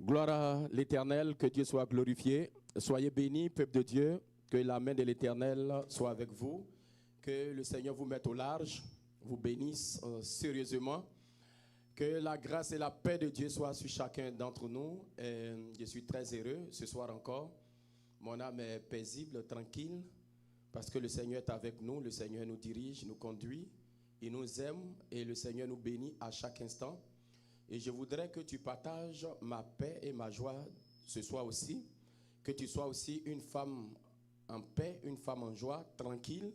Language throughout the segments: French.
Gloire à l'Éternel, que Dieu soit glorifié. Soyez bénis, peuple de Dieu, que la main de l'Éternel soit avec vous, que le Seigneur vous mette au large, vous bénisse sérieusement, que la grâce et la paix de Dieu soient sur chacun d'entre nous. Et je suis très heureux ce soir encore. Mon âme est paisible, tranquille, parce que le Seigneur est avec nous, le Seigneur nous dirige, nous conduit, il nous aime et le Seigneur nous bénit à chaque instant. Et je voudrais que tu partages ma paix et ma joie ce soir aussi. Que tu sois aussi une femme en paix, une femme en joie, tranquille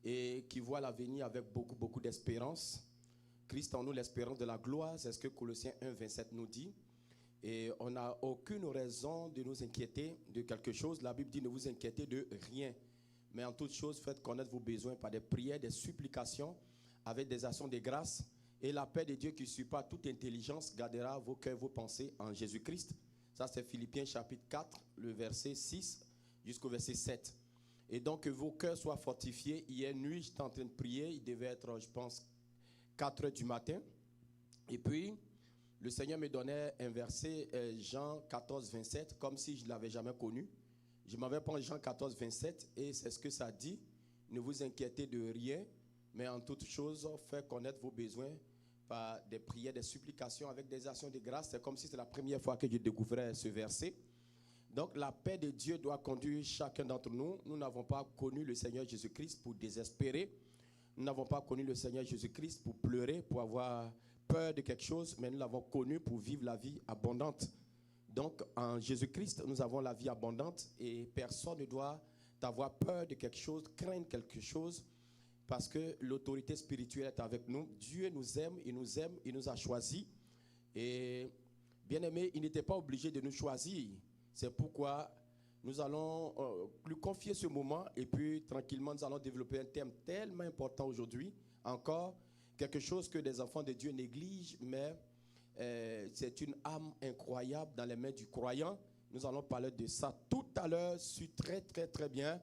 et qui voit l'avenir avec beaucoup d'espérance. Christ en nous, l'espérance de la gloire, c'est ce que Colossiens 1, 27 nous dit. Et on n'a aucune raison de nous inquiéter de quelque chose. La Bible dit ne vous inquiétez de rien. Mais en toute chose, faites connaître vos besoins par des prières, des supplications, avec des actions de grâce. Et la paix de Dieu qui surpasse toute intelligence gardera vos cœurs, vos pensées en Jésus-Christ. Ça, c'est Philippiens chapitre 4, le verset 6 jusqu'au verset 7. Et donc, que vos cœurs soient fortifiés. Hier nuit, j'étais en train de prier. Il devait être, je pense, 4 heures du matin. Et puis, le Seigneur me donnait un verset, Jean 14, 27, comme si je ne l'avais jamais connu. Je m'avais pris Jean 14, 27, et c'est ce que ça dit. Ne vous inquiétez de rien, mais en toute chose, faites connaître vos besoins par des prières, des supplications, avec des actions de grâce. C'est comme si c'était la première fois que je découvrais ce verset. Donc, la paix de Dieu doit conduire chacun d'entre nous. Nous n'avons pas connu le Seigneur Jésus-Christ pour désespérer. Nous n'avons pas connu le Seigneur Jésus-Christ pour pleurer, pour avoir peur de quelque chose, mais nous l'avons connu pour vivre la vie abondante. Donc, en Jésus-Christ, nous avons la vie abondante et personne ne doit avoir peur de quelque chose, craindre quelque chose, parce que l'autorité spirituelle est avec nous. Dieu nous aime, il nous a choisis. Et bien aimé, il n'était pas obligé de nous choisir. C'est pourquoi nous allons lui confier ce moment et puis tranquillement nous allons développer un thème tellement important aujourd'hui. Encore quelque chose que des enfants de Dieu négligent, mais c'est une âme incroyable dans les mains du croyant. Nous allons parler de ça tout à l'heure. Je suis très bien.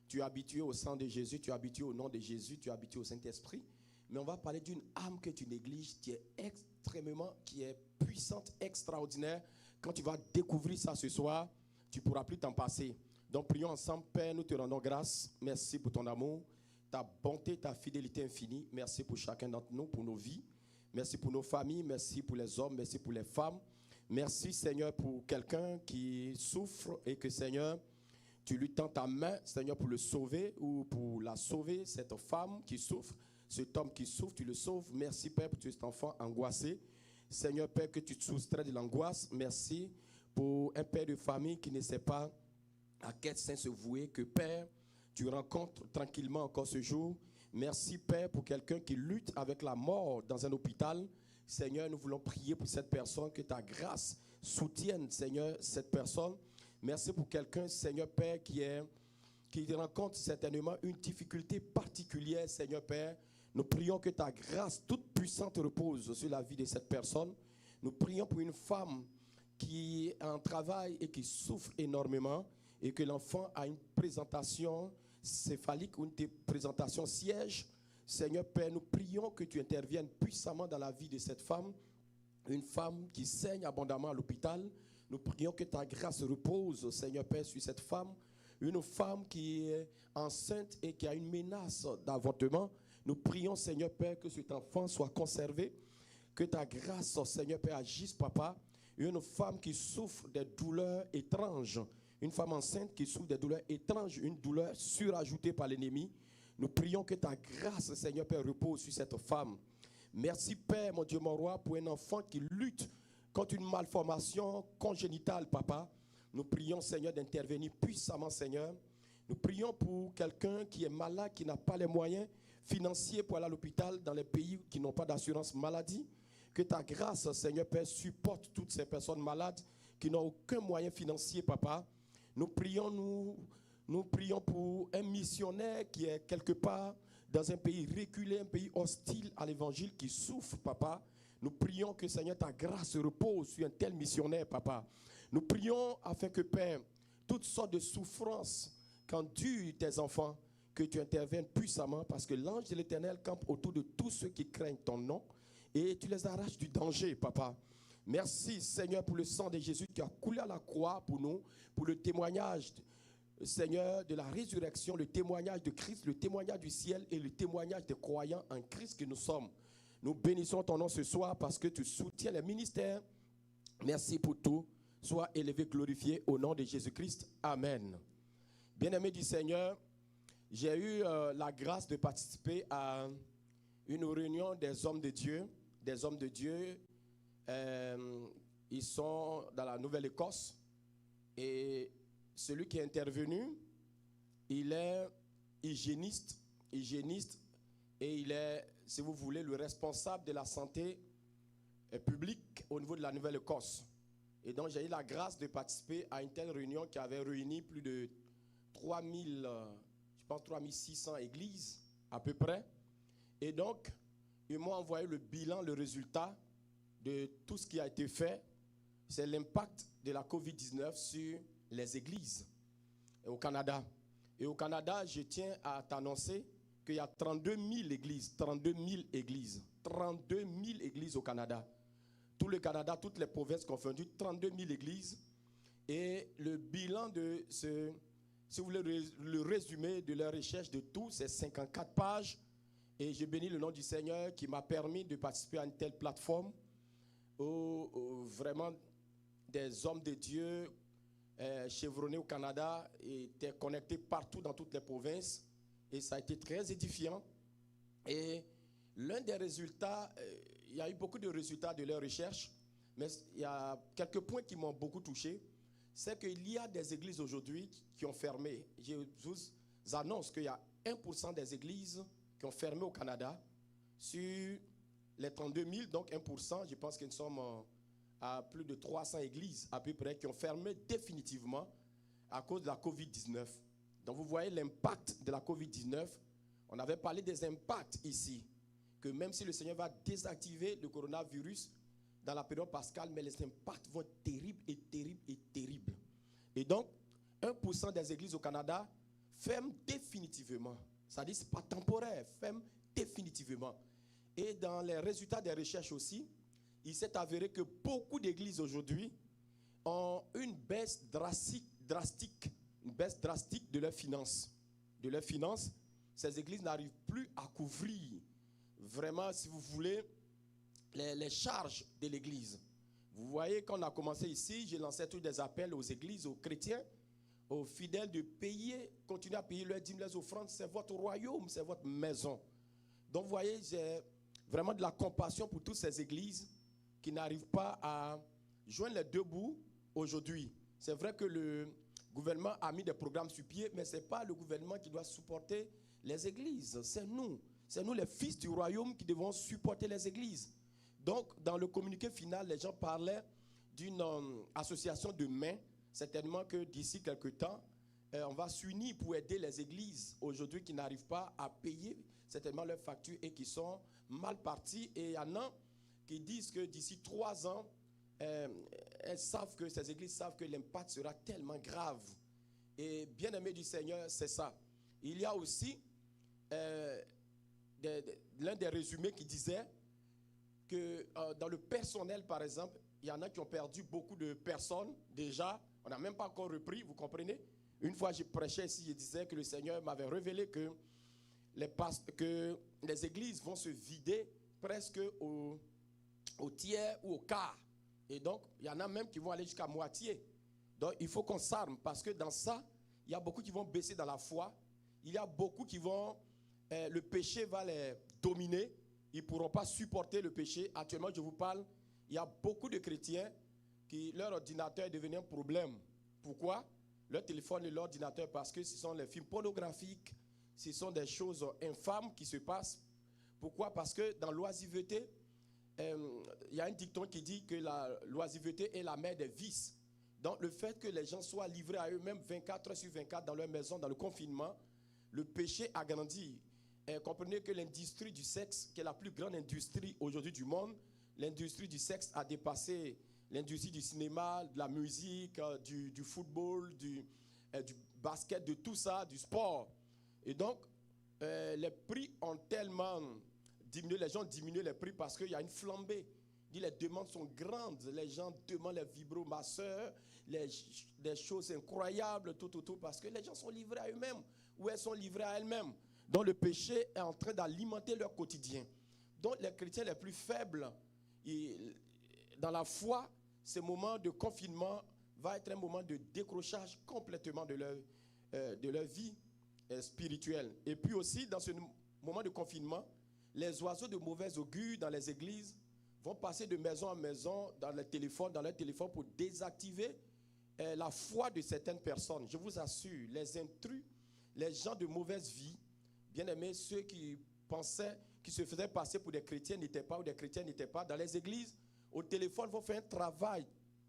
Tu es habitué au sang de Jésus, tu es habitué au nom de Jésus, tu es habitué au Saint-Esprit. Mais on va parler d'une âme que tu négliges, qui est puissante, extraordinaire. Quand tu vas découvrir ça ce soir, tu ne pourras plus t'en passer. Donc prions ensemble. Père, nous te rendons grâce. Merci pour ton amour, ta bonté, ta fidélité infinie. Merci pour chacun d'entre nous, pour nos vies. Merci pour nos familles, merci pour les hommes, merci pour les femmes. Merci Seigneur pour quelqu'un qui souffre et que Seigneur, tu lui tends ta main, Seigneur, pour le sauver ou pour la sauver, cette femme qui souffre, cet homme qui souffre, tu le sauves. Merci, Père, pour cet enfant angoissé. Seigneur, Père, que tu te soustrais de l'angoisse. Merci pour un père de famille qui ne sait pas à quel saint se vouer, que, Père, tu rencontres tranquillement encore ce jour. Merci, Père, pour quelqu'un qui lutte avec la mort dans un hôpital. Seigneur, nous voulons prier pour cette personne, que ta grâce soutienne, Seigneur, cette personne. Merci pour quelqu'un, Seigneur Père, qui rencontre certainement une difficulté particulière, Seigneur Père. Nous prions que ta grâce toute puissante repose sur la vie de cette personne. Nous prions pour une femme qui est en travail et qui souffre énormément et que l'enfant a une présentation céphalique ou une présentation siège. Seigneur Père, nous prions que tu interviennes puissamment dans la vie de cette femme, une femme qui saigne abondamment à l'hôpital. Nous prions que ta grâce repose, Seigneur Père, sur cette femme. Une femme qui est enceinte et qui a une menace d'avortement. Nous prions, Seigneur Père, que cet enfant soit conservé. Que ta grâce, Seigneur Père, agisse, Papa. Une femme qui souffre des douleurs étranges. Une femme enceinte qui souffre des douleurs étranges. Une douleur surajoutée par l'ennemi. Nous prions que ta grâce, Seigneur Père, repose sur cette femme. Merci, Père, mon Dieu, mon roi, pour un enfant qui lutte contre une malformation congénitale, Papa. Nous prions, Seigneur, d'intervenir puissamment, Seigneur. Nous prions pour quelqu'un qui est malade, qui n'a pas les moyens financiers pour aller à l'hôpital dans les pays qui n'ont pas d'assurance maladie. Que ta grâce, Seigneur Père, supporte toutes ces personnes malades qui n'ont aucun moyen financier, Papa. Nous prions pour un missionnaire qui est quelque part dans un pays reculé, un pays hostile à l'évangile, qui souffre, Papa. Nous prions que, Seigneur, ta grâce repose sur un tel missionnaire, Papa. Nous prions afin que, Père, toutes sortes de souffrances qu'endurent tes enfants, que tu interviennes puissamment, parce que l'ange de l'Éternel campe autour de tous ceux qui craignent ton nom, et tu les arraches du danger, Papa. Merci Seigneur pour le sang de Jésus qui a coulé à la croix pour nous, pour le témoignage, Seigneur, de la résurrection, le témoignage de Christ, le témoignage du ciel et le témoignage des croyants en Christ que nous sommes. Nous bénissons ton nom ce soir parce que tu soutiens les ministères. Merci pour tout. Sois élevé, glorifié au nom de Jésus-Christ. Amen. Bien-aimés du Seigneur, j'ai eu la grâce de participer à une réunion des hommes de Dieu. Des hommes de Dieu, ils sont dans la Nouvelle-Écosse. Et celui qui est intervenu, il est hygiéniste et il est, si vous voulez, le responsable de la santé publique au niveau de la Nouvelle-Écosse. Et donc, j'ai eu la grâce de participer à une telle réunion qui avait réuni plus de 3600 églises à peu près. Et donc, ils m'ont envoyé le bilan, le résultat de tout ce qui a été fait. C'est l'impact de la COVID-19 sur les églises au Canada. Et au Canada, je tiens à t'annoncer qu'il y a 32 000 églises. 32 000 églises. 32 000 églises au Canada. Tout le Canada, toutes les provinces confondues, 32 000 églises. Et le bilan de ce, si vous voulez le résumé de la recherche de tout, c'est 54 pages. Et je bénis le nom du Seigneur qui m'a permis de participer à une telle plateforme où vraiment des hommes de Dieu chevronnés au Canada étaient connectés partout dans toutes les provinces. Et ça a été très édifiant. Et l'un des résultats, il y a eu beaucoup de résultats de leurs recherches, mais il y a quelques points qui m'ont beaucoup touché. C'est qu'il y a des églises aujourd'hui qui ont fermé. Je vous annonce qu'il y a 1% des églises qui ont fermé au Canada. Sur les 32 000, donc 1%, je pense que nous sommes à plus de 300 églises à peu près qui ont fermé définitivement à cause de la COVID-19. Donc vous voyez l'impact de la COVID-19. On avait parlé des impacts ici, que même si le Seigneur va désactiver le coronavirus dans la période pascale, mais les impacts vont être terribles et terribles et terribles. Et donc, 1% des églises au Canada ferment définitivement. Ça dit, ce n'est pas temporaire, ferment définitivement. Et dans les résultats des recherches aussi, il s'est avéré que beaucoup d'églises aujourd'hui ont une baisse drastique de leurs finances. De leurs finances, ces églises n'arrivent plus à couvrir vraiment, si vous voulez, les charges de l'église. Vous voyez, quand on a commencé ici, j'ai lancé tous des appels aux églises, aux chrétiens, aux fidèles de payer, continuer à payer leurs dîmes, les offrandes. C'est votre royaume, c'est votre maison. Donc, vous voyez, j'ai vraiment de la compassion pour toutes ces églises qui n'arrivent pas à joindre les deux bouts aujourd'hui. C'est vrai que le gouvernement a mis des programmes sur pied, mais ce n'est pas le gouvernement qui doit supporter les églises. C'est nous. C'est nous, les fils du royaume, qui devons supporter les églises. Donc, dans le communiqué final, les gens parlaient d'une association de mains. Certainement que d'ici quelques temps, on va s'unir pour aider les églises aujourd'hui qui n'arrivent pas à payer certainement leurs factures et qui sont mal parties. Et il y en a qui disent que d'ici 3 ans, elles savent que ces églises savent que l'impact sera tellement grave. Et bien aimé du Seigneur, c'est ça. Il y a aussi l'un des résumés qui disait que dans le personnel, par exemple, il y en a qui ont perdu beaucoup de personnes déjà. On n'a même pas encore repris, vous comprenez? Une fois, je prêchais ici, je disais que le Seigneur m'avait révélé que les églises vont se vider presque au tiers ou au quart. Et donc, il y en a même qui vont aller jusqu'à moitié. Donc, il faut qu'on s'arme parce que dans ça, il y a beaucoup qui vont baisser dans la foi. Il y a beaucoup qui vont... le péché va les dominer. Ils ne pourront pas supporter le péché. Actuellement, je vous parle, il y a beaucoup de chrétiens qui leur ordinateur est devenu un problème. Pourquoi? Leur téléphone et l'ordinateur, parce que ce sont les films pornographiques, ce sont des choses infâmes qui se passent. Pourquoi? Parce que dans l'oisiveté, il y a un dicton qui dit que l'oisiveté est la mère des vices. Donc le fait que les gens soient livrés à eux-mêmes 24 heures sur 24 dans leur maison, dans le confinement, le péché a grandi. Comprenez que l'industrie du sexe, qui est la plus grande industrie aujourd'hui du monde, l'industrie du sexe a dépassé l'industrie du cinéma, de la musique, du football, du basket, de tout ça, du sport. Et donc, les prix ont tellement diminué, les gens ont diminué les prix parce qu'il y a une flambée. Dit, les demandes sont grandes. Les gens demandent les vibromasseurs, des choses incroyables, tout, parce que les gens sont livrés à eux-mêmes ou elles sont livrées à elles-mêmes. Donc le péché est en train d'alimenter leur quotidien. Donc les chrétiens les plus faibles, dans la foi, ce moment de confinement va être un moment de décrochage complètement de leur vie spirituelle. Et puis aussi, dans ce moment de confinement, les oiseaux de mauvais augure dans les églises vont passer de maison en maison dans leur téléphone pour désactiver la foi de certaines personnes. Je vous assure, les intrus, les gens de mauvaise vie, bien aimés, ceux qui pensaient, qui se faisaient passer pour des chrétiens n'étaient pas, ou des chrétiens n'étaient pas, dans les églises, au téléphone, vont faire un travail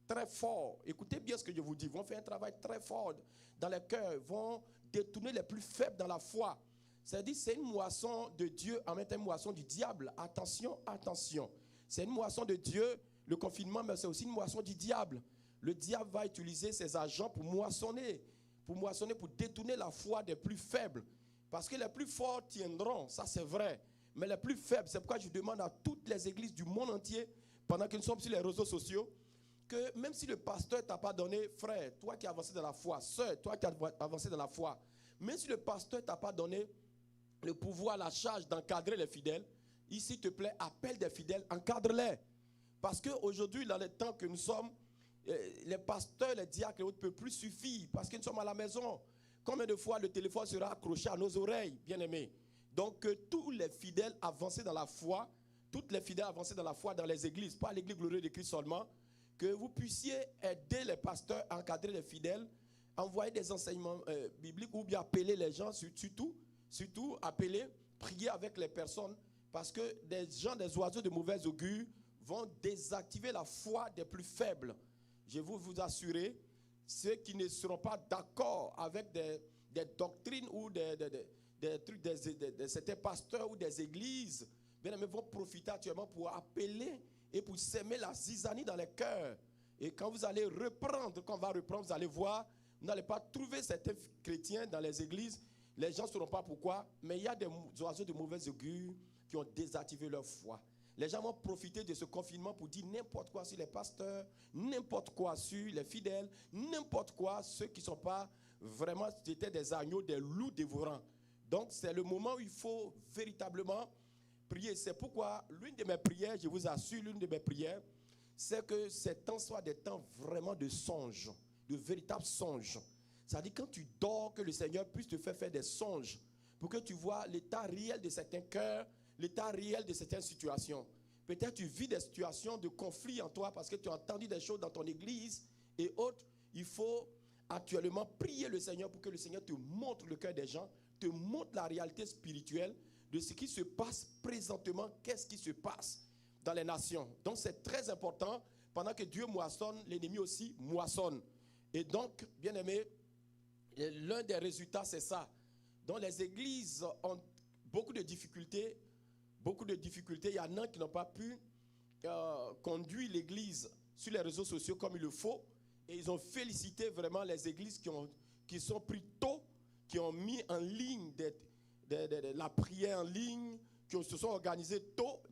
très fort. Écoutez bien ce que je vous dis. Vont faire un travail très fort dans les cœurs. Vont détourner les plus faibles dans la foi. C'est-à-dire, c'est une moisson de Dieu en même temps une moisson du diable. Attention, attention. C'est une moisson de Dieu, le confinement, mais c'est aussi une moisson du diable. Le diable va utiliser ses agents pour moissonner, pour détourner la foi des plus faibles. Parce que les plus forts tiendront, ça c'est vrai. Mais les plus faibles, c'est pourquoi je demande à toutes les églises du monde entier, pendant que nous sommes sur les réseaux sociaux, que même si le pasteur ne t'a pas donné, frère, toi qui as avancé dans la foi, sœur, toi qui as avancé dans la foi, même si le pasteur ne t'a pas donné le pouvoir, la charge d'encadrer les fidèles, ici, s'il te plaît, appelle des fidèles, encadre-les. Parce qu'aujourd'hui, dans les temps que nous sommes, les pasteurs, les diacres et autres ne peuvent plus suffire parce que nous sommes à la maison. Combien de fois le téléphone sera accroché à nos oreilles, bien-aimés? Donc, tous les fidèles avancés dans la foi, toutes les fidèles avancés dans la foi dans les églises, pas l'église glorieuse de Christ seulement, que vous puissiez aider les pasteurs à encadrer les fidèles, envoyer des enseignements bibliques ou bien appeler les gens, surtout appeler, prier avec les personnes, parce que des gens, des oiseaux de mauvais augure vont désactiver la foi des plus faibles. Je veux vous assurer, ceux qui ne seront pas d'accord avec des doctrines ou des trucs de certains pasteurs ou des églises, bien aimés, vont profiter actuellement pour appeler et pour s'aimer la zizanie dans les cœurs. Et quand vous allez reprendre, quand on va reprendre, vous allez voir, vous n'allez pas trouver certains chrétiens dans les églises. Les gens ne sauront pas pourquoi, mais il y a des oiseaux de mauvais augure qui ont désactivé leur foi. Les gens vont profiter de ce confinement pour dire n'importe quoi sur les pasteurs, n'importe quoi sur les fidèles, n'importe quoi, ceux qui ne sont pas vraiment, c'était des agneaux, des loups dévorants. Donc c'est le moment où il faut véritablement prier. C'est pourquoi l'une de mes prières, je vous assure, l'une de mes prières, c'est que ces temps soient des temps vraiment de songes, de véritables songes. C'est-à-dire quand tu dors, que le Seigneur puisse te faire des songes pour que tu vois l'état réel de certains cœurs, l'état réel de certaines situations. Peut-être tu vis des situations de conflit en toi parce que tu as entendu des choses dans ton église et autres. Il faut actuellement prier le Seigneur pour que le Seigneur te montre le cœur des gens, te montre la réalité spirituelle de ce qui se passe présentement, qu'est-ce qui se passe dans les nations. Donc c'est très important, pendant que Dieu moissonne, l'ennemi aussi moissonne. Et donc, bien aimé, l'un des résultats c'est ça. Donc les églises ont beaucoup de difficultés. Il y en a qui n'ont pas pu conduire l'église sur les réseaux sociaux comme il le faut. Et ils ont félicité vraiment les églises qui sont pris tôt, qui ont mis en ligne la prière en ligne, qui se sont organisées tôt.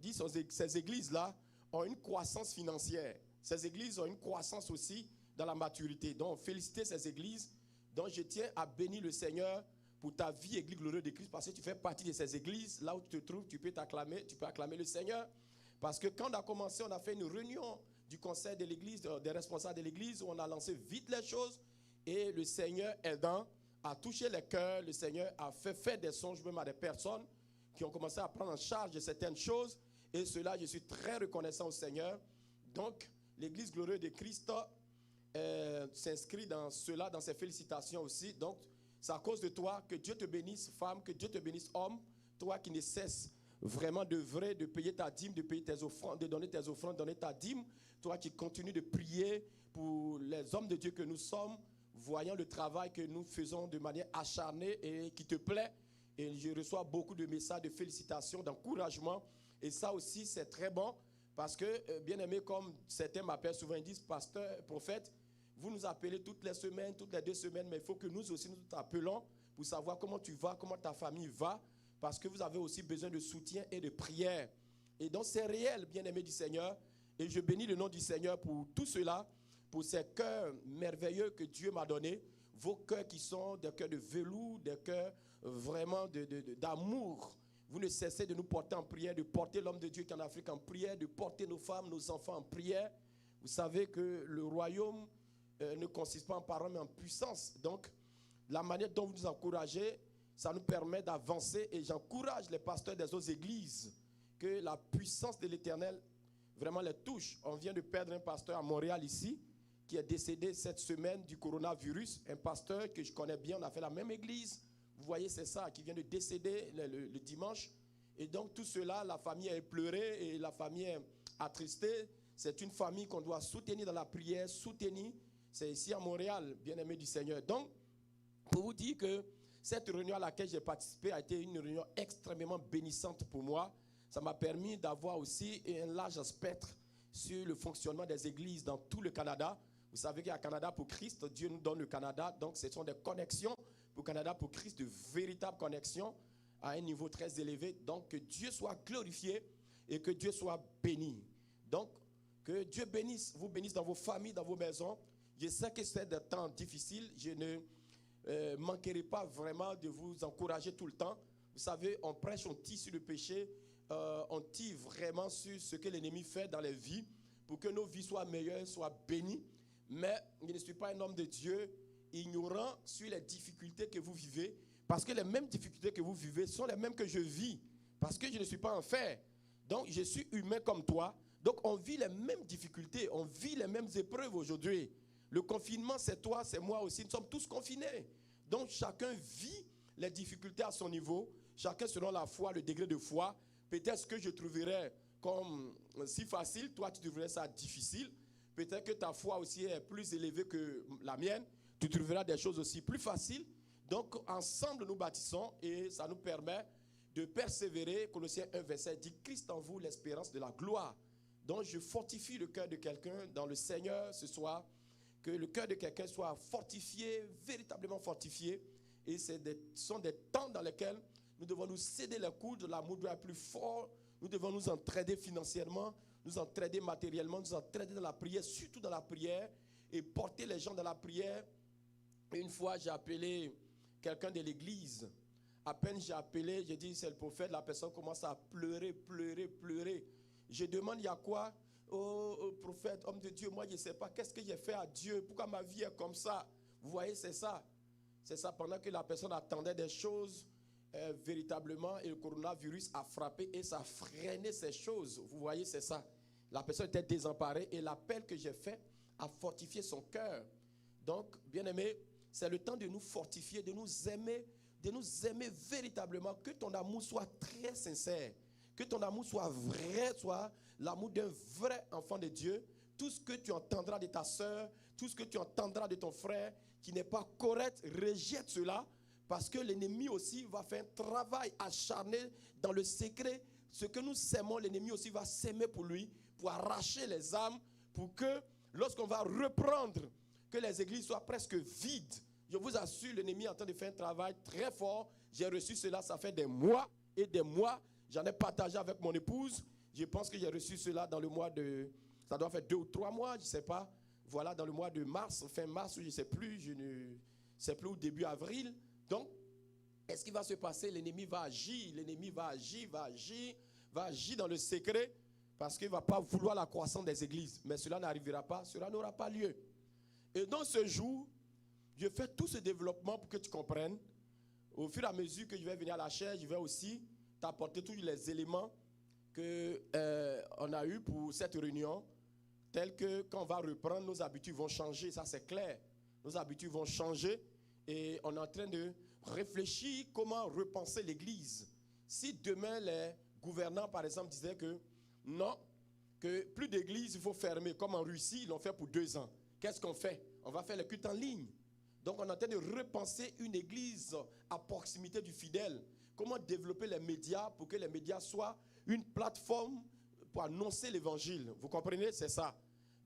Ces églises-là ont une croissance financière. Ces églises ont une croissance aussi dans la maturité. Donc, féliciter ces églises. Donc, je tiens à bénir le Seigneur pour ta vie, Église glorieuse de Christ, parce que tu fais partie de ces églises. Là où tu te trouves, tu peux acclamer le Seigneur. Parce que quand on a commencé, on a fait une réunion du conseil de l'église, des responsables de l'église, où on a lancé vite les choses. Et le Seigneur aidant a touché les cœurs. Le Seigneur a fait faire des songes même à des personnes qui ont commencé à prendre en charge de certaines choses. Et cela, je suis très reconnaissant au Seigneur. Donc, l'église glorieuse de Christ s'inscrit dans cela, dans ses félicitations aussi. Donc, c'est à cause de toi. Que Dieu te bénisse, femme, que Dieu te bénisse, homme. Toi qui ne cesses vraiment d'œuvrer, de payer ta dîme, de payer tes offrandes, de donner tes offrandes, donner ta dîme. Toi qui continues de prier pour les hommes de Dieu que nous sommes, voyant le travail que nous faisons de manière acharnée et qui te plaît. Et je reçois beaucoup de messages de félicitations, d'encouragement. Et ça aussi, c'est très bon. Parce que, bien aimé, comme certains m'appellent souvent, ils disent, pasteur, prophète, vous nous appelez toutes les semaines, toutes les 2 semaines, mais il faut que nous aussi nous t'appelons pour savoir comment tu vas, comment ta famille va, parce que vous avez aussi besoin de soutien et de prière. Et donc c'est réel, bien-aimé du Seigneur. Et je bénis le nom du Seigneur pour tout cela, pour ces cœurs merveilleux que Dieu m'a donnés, vos cœurs qui sont des cœurs de velours, des cœurs vraiment d'amour. Vous ne cessez de nous porter en prière, de porter l'homme de Dieu qui est en Afrique en prière, de porter nos femmes, nos enfants en prière. Vous savez que le royaume ne consiste pas en parole, mais en puissance. Donc, la manière dont vous nous encouragez, ça nous permet d'avancer. Et j'encourage les pasteurs des autres églises que la puissance de l'Éternel vraiment les touche. On vient de perdre un pasteur à Montréal ici, qui est décédé cette semaine du coronavirus. Un pasteur que je connais bien, on a fait la même église. Vous voyez, c'est ça, qui vient de décéder le dimanche. Et donc, tout cela, la famille a pleuré et la famille est attristée. C'est une famille qu'on doit soutenir dans la prière, soutenir. C'est ici à Montréal, bien-aimé du Seigneur. Donc, pour vous dire que cette réunion à laquelle j'ai participé a été une réunion extrêmement bénissante pour moi. Ça m'a permis d'avoir aussi un large spectre sur le fonctionnement des églises dans tout le Canada. Vous savez qu'il y a Canada pour Christ, Dieu nous donne le Canada. Donc, ce sont des connexions pour Canada pour Christ, de véritables connexions à un niveau très élevé. Donc, que Dieu soit glorifié et que Dieu soit béni. Donc, que Dieu bénisse, vous bénisse dans vos familles, dans vos maisons. Je sais que c'est des temps difficiles. Je ne manquerai pas vraiment de vous encourager tout le temps. Vous savez, on prêche, on tire sur le péché, on tire vraiment sur ce que l'ennemi fait dans les vies pour que nos vies soient meilleures, soient bénies. Mais je ne suis pas un homme de Dieu ignorant sur les difficultés que vous vivez, parce que les mêmes difficultés que vous vivez sont les mêmes que je vis, parce que je ne suis pas enfer. Donc, je suis humain comme toi. Donc, on vit les mêmes difficultés, on vit les mêmes épreuves aujourd'hui. Le confinement, c'est toi, c'est moi aussi. Nous sommes tous confinés. Donc, chacun vit les difficultés à son niveau, chacun selon la foi, le degré de foi. Peut-être que je trouverais comme si facile, toi, tu trouverais ça difficile. Peut-être que ta foi aussi est plus élevée que la mienne. Tu trouveras des choses aussi plus faciles. Donc, ensemble, nous bâtissons et ça nous permet de persévérer. Colossiens 1, verset dit « Christ en vous, l'espérance de la gloire ». Donc, je fortifie le cœur de quelqu'un dans le Seigneur ce soir. Que le cœur de quelqu'un soit fortifié, véritablement fortifié. Et ce sont des temps dans lesquels nous devons nous céder les coudes, l'amour doit être plus fort. Nous devons nous entraider financièrement, nous entraider matériellement, nous entraider dans la prière, surtout dans la prière, et porter les gens dans la prière. Une fois, j'ai appelé quelqu'un de l'église. À peine j'ai appelé, j'ai dit, c'est le prophète. La personne commence à pleurer, pleurer, pleurer. Je demande, il y a quoi? Oh, prophète, homme de Dieu, moi, je ne sais pas. Qu'est-ce que j'ai fait à Dieu? Pourquoi ma vie est comme ça? Vous voyez, c'est ça. C'est ça, pendant que la personne attendait des choses, véritablement, et le coronavirus a frappé et ça a freiné ces choses. Vous voyez, c'est ça. La personne était désemparée et l'appel que j'ai fait a fortifié son cœur. Donc, bien aimé, c'est le temps de nous fortifier, de nous aimer véritablement. Que ton amour soit très sincère, que ton amour soit vrai, soit l'amour d'un vrai enfant de Dieu. Tout ce que tu entendras de ta soeur, tout ce que tu entendras de ton frère qui n'est pas correct, rejette cela. Parce que l'ennemi aussi va faire un travail acharné dans le secret. Ce que nous sèmons, l'ennemi aussi va s'aimer pour lui, pour arracher les âmes, pour que lorsqu'on va reprendre, que les églises soient presque vides. Je vous assure, l'ennemi est en train de faire un travail très fort. J'ai reçu cela, ça fait des mois et des mois. J'en ai partagé avec mon épouse. Je pense que j'ai reçu cela dans le mois de... Ça doit faire 2 ou 3 mois, je ne sais pas. Voilà, dans le mois de mars, fin mars, je ne sais plus, ou début avril. Donc, qu'est-ce qui va se passer? L'ennemi va agir, va agir dans le secret parce qu'il ne va pas vouloir la croissance des églises. Mais cela n'arrivera pas, cela n'aura pas lieu. Et dans ce jour, je fais tout ce développement pour que tu comprennes. Au fur et à mesure que je vais venir à la chaire, je vais aussi t'apporter tous les éléments qu'on a eus pour cette réunion, tels que quand on va reprendre, nos habitudes vont changer, ça c'est clair. Nos habitudes vont changer. Et on est en train de réfléchir comment repenser l'Église. Si demain les gouvernants, par exemple, disaient que non, que plus d'églises, il faut fermer, comme en Russie, ils l'ont fait pour 2 ans. Qu'est-ce qu'on fait? On va faire le culte en ligne. Donc on est en train de repenser une église à proximité du fidèle. Comment développer les médias pour que les médias soient une plateforme pour annoncer l'évangile. Vous comprenez? C'est ça.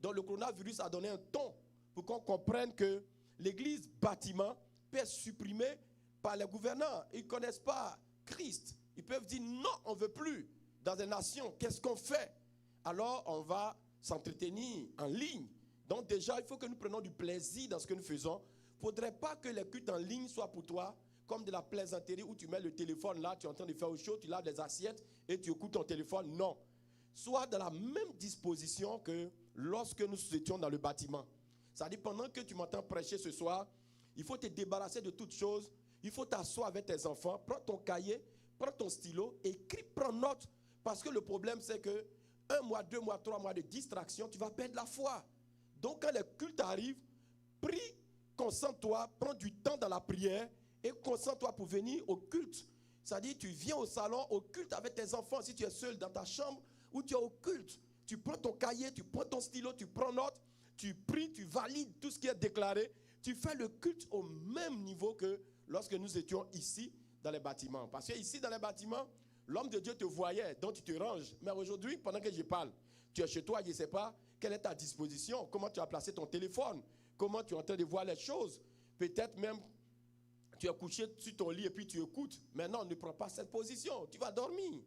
Donc le coronavirus a donné un ton pour qu'on comprenne que l'église bâtiment peut être supprimée par les gouvernants. Ils ne connaissent pas Christ. Ils peuvent dire non, on ne veut plus. Dans des nations, qu'est-ce qu'on fait? Alors on va s'entretenir en ligne. Donc déjà, il faut que nous prenions du plaisir dans ce que nous faisons. Il ne faudrait pas que les cultes en ligne soient pour toi comme de la plaisanterie où tu mets le téléphone là, tu es en train de faire au chaud, tu laves les assiettes et tu écoutes ton téléphone. Non. Sois dans la même disposition que lorsque nous étions dans le bâtiment. C'est-à-dire, pendant que tu m'entends prêcher ce soir, il faut te débarrasser de toutes choses. Il faut t'asseoir avec tes enfants, prends ton cahier, prends ton stylo, écris, prends note. Parce que le problème, c'est que 1 mois, 2 mois, 3 mois de distraction, tu vas perdre la foi. Donc, quand les cultes arrivent, prie, concentre-toi, prends du temps dans la prière et concentre-toi pour venir au culte. C'est-à-dire, tu viens au salon, au culte avec tes enfants. Si tu es seul dans ta chambre ou tu es au culte, tu prends ton cahier, tu prends ton stylo, tu prends note, tu pries, tu valides tout ce qui est déclaré. Tu fais le culte au même niveau que lorsque nous étions ici dans les bâtiments. Parce que ici dans les bâtiments, l'homme de Dieu te voyait, donc tu te ranges. Mais aujourd'hui, pendant que je parle, tu es chez toi, je ne sais pas quelle est ta disposition, comment tu as placé ton téléphone, comment tu es en train de voir les choses. Peut-être même tu es couché sur ton lit et puis tu écoutes. Mais non, ne prends pas cette position, tu vas dormir.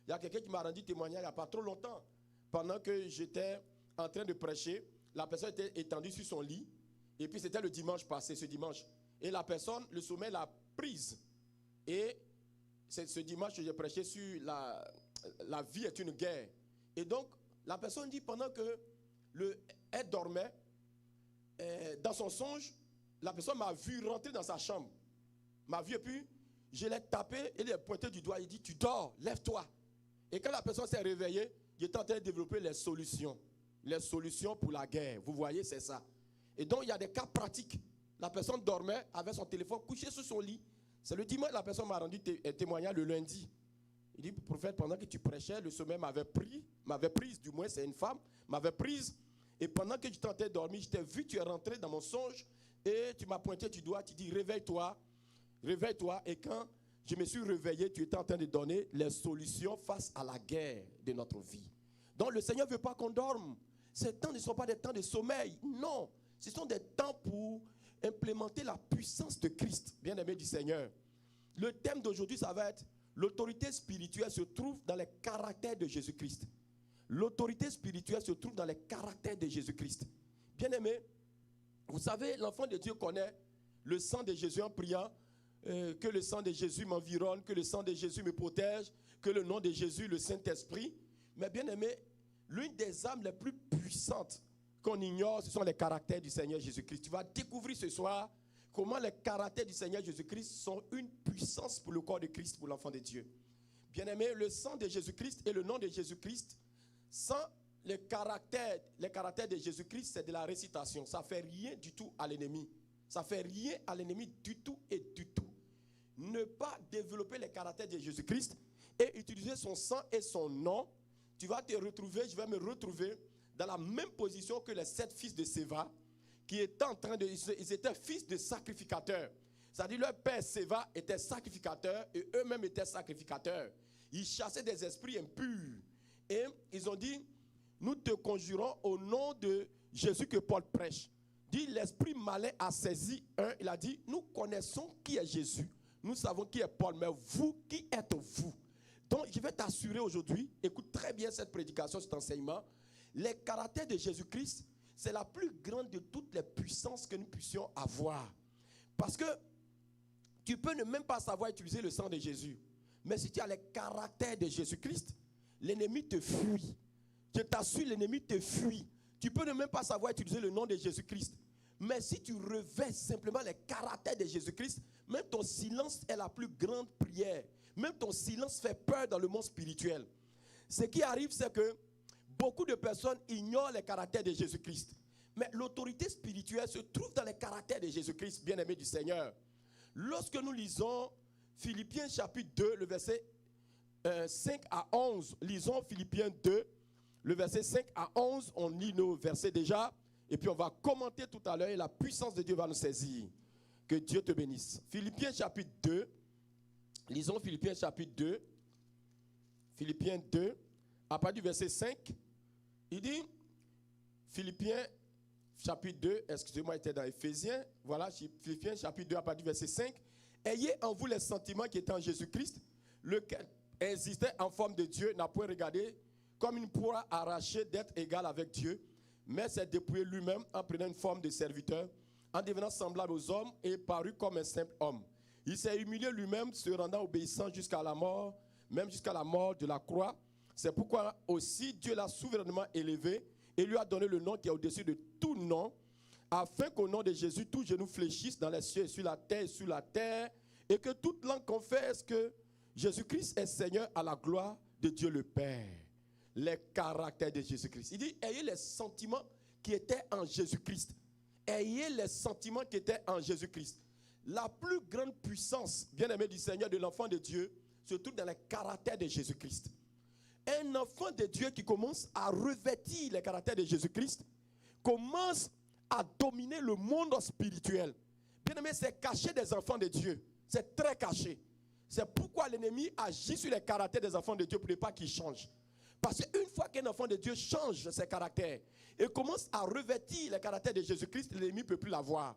Il y a quelqu'un qui m'a rendu témoignage il n'y a pas trop longtemps. Pendant que j'étais en train de prêcher, la personne était étendue sur son lit. Et puis c'était le dimanche passé, ce dimanche. Et la personne, le sommeil l'a prise. Et c'est ce dimanche que j'ai prêché sur la vie est une guerre. Et donc, la personne dit pendant que elle dormait, dans son songe, la personne m'a vu rentrer dans sa chambre. M'a vu et puis, je l'ai tapé et il a pointé du doigt. Il dit, tu dors, lève-toi. Et quand la personne s'est réveillée, j'étais en train de développer les solutions. Les solutions pour la guerre. Vous voyez, c'est ça. Et donc, il y a des cas pratiques. La personne dormait avec son téléphone couché sur son lit. C'est le dimanche, la personne m'a rendu témoignage le lundi. Il dit, prophète, pendant que tu prêchais, le sommeil m'avait prise, du moins c'est une femme, m'avait prise. Et pendant que j'étais en train de dormir, je t'ai vu, tu es rentré dans mon songe et tu m'as pointé du doigt, tu dis, réveille-toi, réveille-toi. Et quand je me suis réveillé, tu étais en train de donner les solutions face à la guerre de notre vie. Donc le Seigneur ne veut pas qu'on dorme. Ces temps ne sont pas des temps de sommeil, non. Ce sont des temps pour implémenter la puissance de Christ, bien-aimé du Seigneur. Le thème d'aujourd'hui, ça va être l'autorité spirituelle se trouve dans les caractères de Jésus-Christ. L'autorité spirituelle se trouve dans les caractères de Jésus-Christ. Bien-aimé, vous savez, l'enfant de Dieu connaît le sang de Jésus en priant, que le sang de Jésus m'environne, que le sang de Jésus me protège, que le nom de Jésus, le Saint-Esprit. Mais bien-aimé, l'une des âmes les plus puissantes qu'on ignore, ce sont les caractères du Seigneur Jésus-Christ. Tu vas découvrir ce soir comment les caractères du Seigneur Jésus-Christ sont une puissance pour le corps de Christ, pour l'enfant de Dieu. Bien-aimé, le sang de Jésus-Christ et le nom de Jésus-Christ, sans les caractères de Jésus-Christ, c'est de la récitation. Ça ne fait rien du tout à l'ennemi. Ça ne fait rien à l'ennemi du tout et du tout. Ne pas développer les caractères de Jésus-Christ et utiliser son sang et son nom, tu vas te retrouver, je vais me retrouver dans la même position que les 7 fils de Séva, qui étaient en train de... Ils étaient fils de sacrificateurs. C'est-à-dire leur père Séva était sacrificateur et eux-mêmes étaient sacrificateurs. Ils chassaient des esprits impurs. Et ils ont dit, nous te conjurons au nom de Jésus que Paul prêche. Dit, l'esprit malin a saisi un. Il a dit, nous connaissons qui est Jésus. Nous savons qui est Paul, mais vous, qui êtes-vous? Donc, je vais t'assurer aujourd'hui, écoute très bien cette prédication, cet enseignement. Les caractères de Jésus-Christ, c'est la plus grande de toutes les puissances que nous puissions avoir. Parce que tu peux ne même pas savoir utiliser le sang de Jésus. Mais si tu as les caractères de Jésus-Christ, l'ennemi te fuit. Je t'assure, l'ennemi te fuit. Tu peux ne même pas savoir utiliser le nom de Jésus-Christ. Mais si tu revêts simplement les caractères de Jésus-Christ, même ton silence est la plus grande prière. Même ton silence fait peur dans le monde spirituel. Ce qui arrive, c'est que beaucoup de personnes ignorent les caractères de Jésus-Christ. Mais l'autorité spirituelle se trouve dans les caractères de Jésus-Christ, bien-aimé du Seigneur. Lorsque nous lisons Philippiens chapitre 2, le verset 5 à 11, lisons Philippiens 2, le verset 5 à 11, on lit nos versets déjà, et puis on va commenter tout à l'heure et la puissance de Dieu va nous saisir. Que Dieu te bénisse. Philippiens chapitre 2, lisons Philippiens chapitre 2, Philippiens 2, à partir du verset 5, il dit, Philippiens chapitre 2, excusez-moi, il était dans Éphésiens, voilà, Philippiens chapitre 2, à partir du verset 5, ayez en vous les sentiments qui étaient en Jésus-Christ, lequel existait en forme de Dieu, n'a point regardé comme une proie arrachée d'être égal avec Dieu, mais s'est dépouillé lui-même en prenant une forme de serviteur, en devenant semblable aux hommes et parut comme un simple homme. Il s'est humilié lui-même, se rendant obéissant jusqu'à la mort, même jusqu'à la mort de la croix. C'est pourquoi aussi Dieu l'a souverainement élevé et lui a donné le nom qui est au-dessus de tout nom, afin qu'au nom de Jésus, tout genou fléchisse dans les cieux et sur la terre, et que toute langue confesse que Jésus-Christ est Seigneur à la gloire de Dieu le Père. Les caractères de Jésus-Christ. Il dit, ayez les sentiments qui étaient en Jésus-Christ. Ayez les sentiments qui étaient en Jésus-Christ. La plus grande puissance, bien-aimé du Seigneur, de l'enfant de Dieu, se trouve dans le caractère de Jésus-Christ. Un enfant de Dieu qui commence à revêtir les caractères de Jésus-Christ, commence à dominer le monde spirituel. Bien-aimé, c'est caché des enfants de Dieu. C'est très caché. C'est pourquoi l'ennemi agit sur les caractères des enfants de Dieu pour ne pas qu'ils changent. Parce qu'une fois qu'un enfant de Dieu change ses caractères et commence à revêtir les caractères de Jésus-Christ, l'ennemi ne peut plus l'avoir.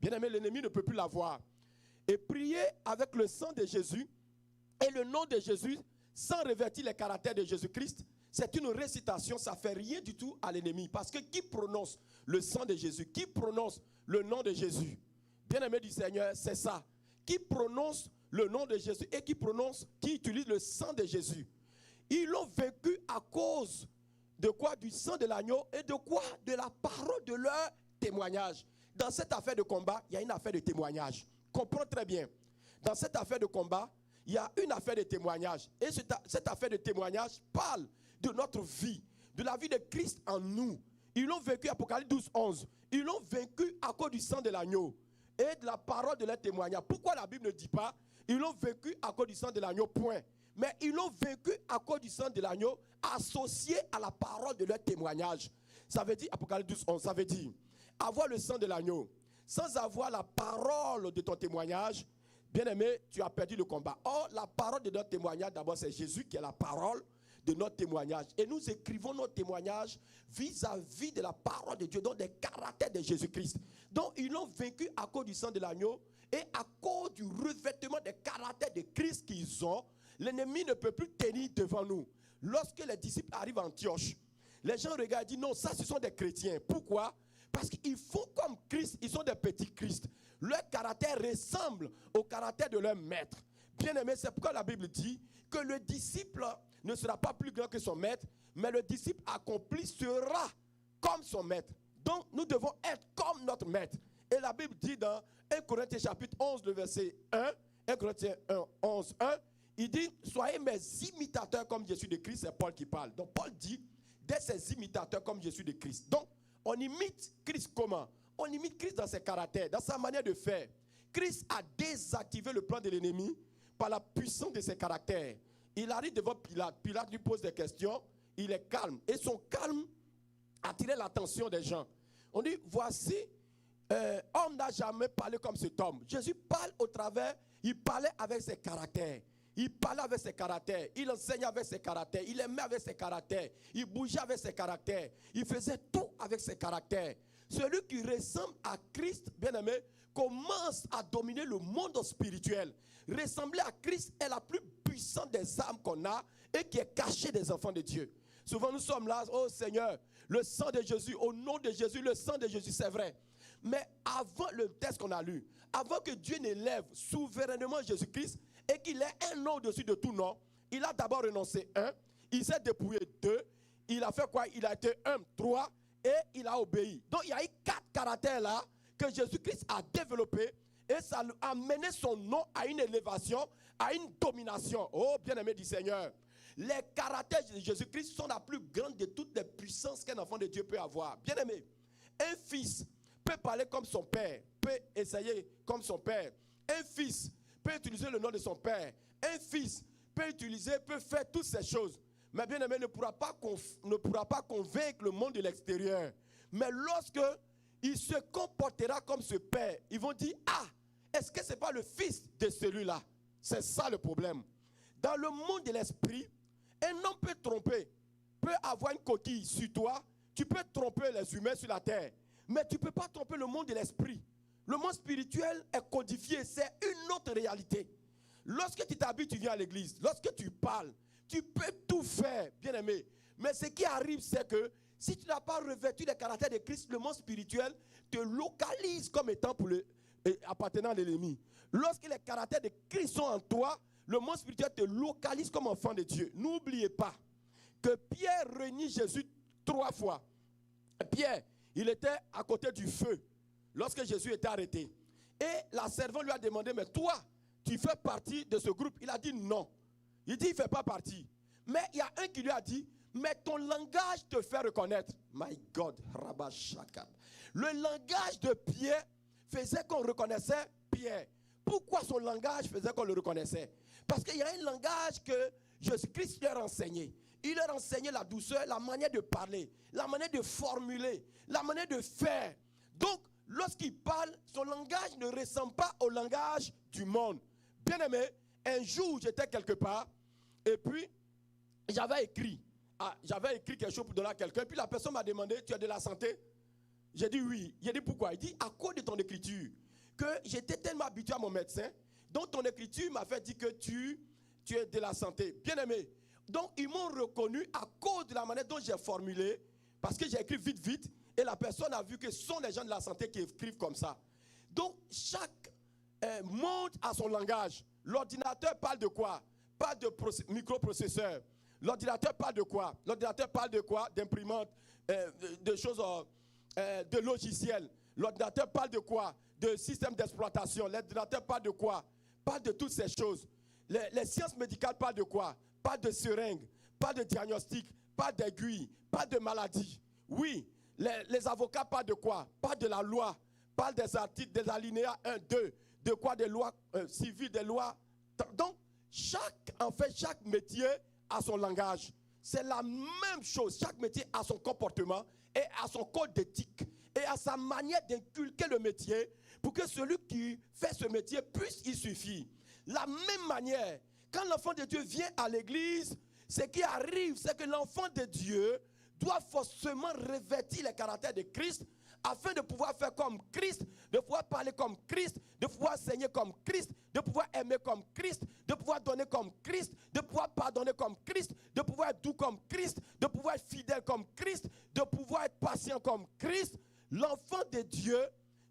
Bien-aimé, l'ennemi ne peut plus l'avoir. Et prier avec le sang de Jésus et le nom de Jésus, sans revêtir les caractères de Jésus-Christ, c'est une récitation, ça ne fait rien du tout à l'ennemi. Parce que qui prononce le sang de Jésus, qui prononce le nom de Jésus, bien-aimé du Seigneur, c'est ça. Qui prononce le nom de Jésus et qui utilise le sang de Jésus. Ils l'ont vaincu à cause de quoi? Du sang de l'agneau et de quoi? De la parole de leur témoignage. Dans cette affaire de combat, il y a une affaire de témoignage. Comprends très bien. Dans cette affaire de combat, il y a une affaire de témoignage. Et cette affaire de témoignage parle de notre vie, de la vie de Christ en nous. Ils l'ont vaincu, Apocalypse 12, 11. Ils l'ont vaincu à cause du sang de l'agneau et de la parole de leur témoignage. Pourquoi la Bible ne dit pas ils l'ont vaincu à cause du sang de l'agneau, point. Mais ils l'ont vaincu à cause du sang de l'agneau associé à la parole de leur témoignage. Ça veut dire, Apocalypse 12, 11, ça veut dire avoir le sang de l'agneau sans avoir la parole de ton témoignage, bien aimé, tu as perdu le combat. Or, la parole de notre témoignage, d'abord, c'est Jésus qui est la parole de notre témoignage. Et nous écrivons notre témoignage vis-à-vis de la parole de Dieu, donc des caractères de Jésus-Christ. Donc, ils l'ont vaincu à cause du sang de l'agneau et à cause du revêtement des caractères de Christ qu'ils ont. L'ennemi ne peut plus tenir devant nous. Lorsque les disciples arrivent à Antioche, les gens regardent et disent non, ça ce sont des chrétiens. Pourquoi? Parce qu'ils font comme Christ, ils sont des petits Christ. Leur caractère ressemble au caractère de leur maître. Bien aimé, c'est pourquoi la Bible dit que le disciple ne sera pas plus grand que son maître, mais le disciple accompli sera comme son maître. Donc nous devons être comme notre maître. Et la Bible dit dans 1 Corinthiens chapitre 11, le verset 1, 1 Corinthiens 1, 11, 1, il dit, soyez mes imitateurs comme Jésus de Christ, c'est Paul qui parle. Donc Paul dit, d'être ses imitateurs comme Jésus de Christ. Donc, on imite Christ comment? On imite Christ dans ses caractères, dans sa manière de faire. Christ a désactivé le plan de l'ennemi par la puissance de ses caractères. Il arrive devant Pilate. Pilate lui pose des questions. Il est calme. Et son calme attirait l'attention des gens. On dit, voici, homme n'a jamais parlé comme cet homme. Jésus parle au travers, il parlait avec ses caractères. Il parlait avec ses caractères, il enseignait avec ses caractères, il aimait avec ses caractères, il bougeait avec ses caractères, il faisait tout avec ses caractères. Celui qui ressemble à Christ, bien-aimé, commence à dominer le monde spirituel. Ressembler à Christ est la plus puissante des armes qu'on a et qui est cachée des enfants de Dieu. Souvent nous sommes là, oh Seigneur, le sang de Jésus, au nom de Jésus, le sang de Jésus, c'est vrai. Mais avant le texte qu'on a lu, avant que Dieu n'élève souverainement Jésus-Christ, et qu'il ait un nom au-dessus de tout nom, il a d'abord renoncé 1, il s'est dépouillé 2, il a fait quoi? Il a été 1, 3, et il a obéi. Donc il y a eu 4 caractères là que Jésus-Christ a développés et ça a mené son nom à une élévation, à une domination. Oh bien-aimé du Seigneur, les caractères de Jésus-Christ sont la plus grande de toutes les puissances qu'un enfant de Dieu peut avoir. Bien-aimé, un fils peut parler comme son père, peut essayer comme son père. Un fils peut utiliser le nom de son père. Un fils peut faire toutes ces choses. Mais bien aimé, ne pourra pas convaincre le monde de l'extérieur. Mais lorsque il se comportera comme ce père, ils vont dire, ah, est-ce que ce n'est pas le fils de celui-là? C'est ça le problème. Dans le monde de l'esprit, un homme peut tromper, peut avoir une coquille sur toi, tu peux tromper les humains sur la terre, mais tu ne peux pas tromper le monde de l'esprit. Le monde spirituel est codifié, c'est une autre réalité. Lorsque tu t'habilles, tu viens à l'église. Lorsque tu parles, tu peux tout faire, bien aimé. Mais ce qui arrive, c'est que si tu n'as pas revêtu le caractère de Christ, le monde spirituel te localise comme étant appartenant à l'ennemi. Lorsque les caractères de Christ sont en toi, le monde spirituel te localise comme enfant de Dieu. N'oubliez pas que Pierre renie Jésus 3 fois. Pierre, il était à côté du feu lorsque Jésus était arrêté. Et la servante lui a demandé, mais toi, tu fais partie de ce groupe? Il a dit non. Il dit, il ne fait pas partie. Mais il y a un qui lui a dit, mais ton langage te fait reconnaître. My God, Rabba Shakab. Le langage de Pierre faisait qu'on reconnaissait Pierre. Pourquoi son langage faisait qu'on le reconnaissait? Parce qu'il y a un langage que Jésus-Christ leur a enseigné. Il leur a enseigné la douceur, la manière de parler, la manière de formuler, la manière de faire. Donc, lorsqu'il parle, son langage ne ressemble pas au langage du monde. Bien aimé, un jour, j'étais quelque part, et puis, j'avais écrit quelque chose pour donner à quelqu'un, puis la personne m'a demandé, tu as de la santé? J'ai dit oui. J'ai dit pourquoi? Il dit, à cause de ton écriture, que j'étais tellement habitué à mon médecin, donc ton écriture m'a fait dire que tu es de la santé. Bien aimé. Donc, ils m'ont reconnu à cause de la manière dont j'ai formulé, parce que j'ai écrit vite, et la personne a vu que ce sont les gens de la santé qui écrivent comme ça. Donc, chaque monde a son langage. L'ordinateur parle de quoi? Pas de microprocesseur. L'ordinateur parle de quoi? L'ordinateur parle de quoi? D'imprimante, de choses, de logiciels. L'ordinateur parle de quoi? De système d'exploitation. L'ordinateur parle de quoi? Parle de toutes ces choses. Les sciences médicales parlent de quoi? Pas de seringue, pas de diagnostic, pas d'aiguille, pas de maladie. Oui, les avocats parlent de quoi? Pas de la loi, parlent des articles, des alinéas 1, 2, de quoi? Des lois civiles, des lois. Donc, chaque métier a son langage. C'est la même chose. Chaque métier a son comportement et a son code d'éthique et a sa manière d'inculquer le métier pour que celui qui fait ce métier puisse y suffire. La même manière, quand l'enfant de Dieu vient à l'église, ce qui arrive, c'est que l'enfant de Dieu doit forcément revêtir les caractères de Christ afin de pouvoir faire comme Christ, de pouvoir parler comme Christ, de pouvoir enseigner comme Christ, de pouvoir aimer comme Christ, de pouvoir donner comme Christ, de pouvoir pardonner comme Christ, de pouvoir être doux comme Christ, de pouvoir être fidèle comme Christ, de pouvoir être patient comme Christ. L'enfant de Dieu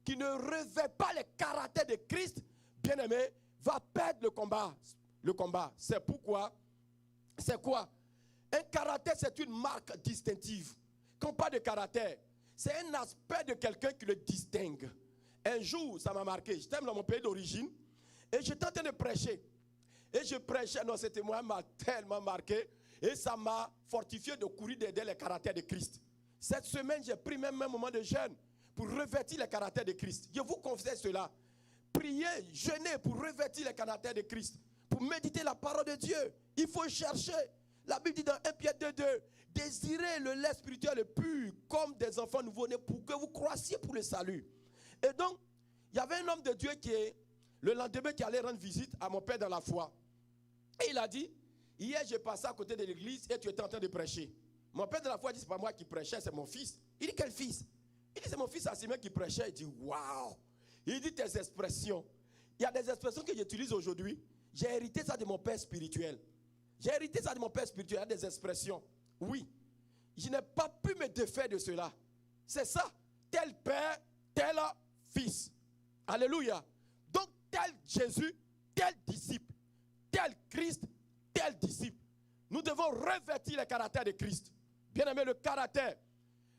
qui ne revêt pas les caractères de Christ, bien aimé, va perdre le combat. C'est pourquoi, c'est quoi? Un caractère, c'est une marque distinctive. Quand on parle de caractère, c'est un aspect de quelqu'un qui le distingue. Un jour, ça m'a marqué. J'étais dans mon pays d'origine et j'étais en train de prêcher. Et je prêchais, non, ce témoin m'a tellement marqué et ça m'a fortifié de courir derrière les caractères de Christ. Cette semaine, j'ai pris même un moment de jeûne pour revêtir les caractères de Christ. Je vous confesse cela. Priez, jeûnez pour revêtir les caractères de Christ. Pour méditer la parole de Dieu. Il faut chercher. La Bible dit dans 1 Pierre 2:2, désirez le lait spirituel pur comme des enfants nouveau-nés pour que vous croissiez pour le salut. Et donc, il y avait un homme de Dieu le lendemain, qui allait rendre visite à mon père dans la foi. Et il a dit, hier j'ai passé à côté de l'église et tu étais en train de prêcher. Mon père de la foi dit, c'est pas moi qui prêchais, c'est mon fils. Il dit, quel fils? Il dit, c'est mon fils Assimé qui prêchait. Il dit, waouh! Il dit, tes expressions. Il y a des expressions que j'utilise aujourd'hui. J'ai hérité ça de mon père spirituel. J'ai hérité ça de mon père spirituel. Il y a des expressions. Oui. Je n'ai pas pu me défaire de cela. C'est ça. Tel père, tel fils. Alléluia. Donc, tel Jésus, tel disciple. Tel Christ, tel disciple. Nous devons revêtir le caractère de Christ. Bien aimé, le caractère.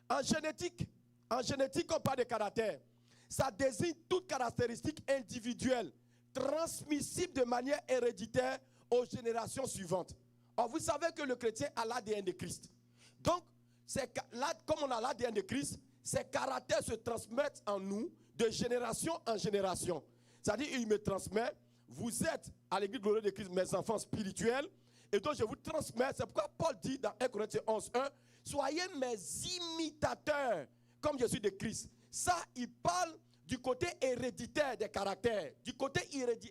En génétique, on parle de caractère. Ça désigne toute caractéristique individuelle, transmissible de manière héréditaire aux générations suivantes. Or, vous savez que le chrétien a l'ADN de Christ. Donc, comme on a l'ADN de Christ, ces caractères se transmettent en nous de génération en génération. C'est-à-dire, il me transmet, vous êtes à l'église glorieuse de Christ, mes enfants spirituels, et donc je vous transmets. C'est pourquoi Paul dit dans 1 Corinthiens 11:1, soyez mes imitateurs, comme je suis de Christ. Ça, il parle du côté héréditaire des caractères, du côté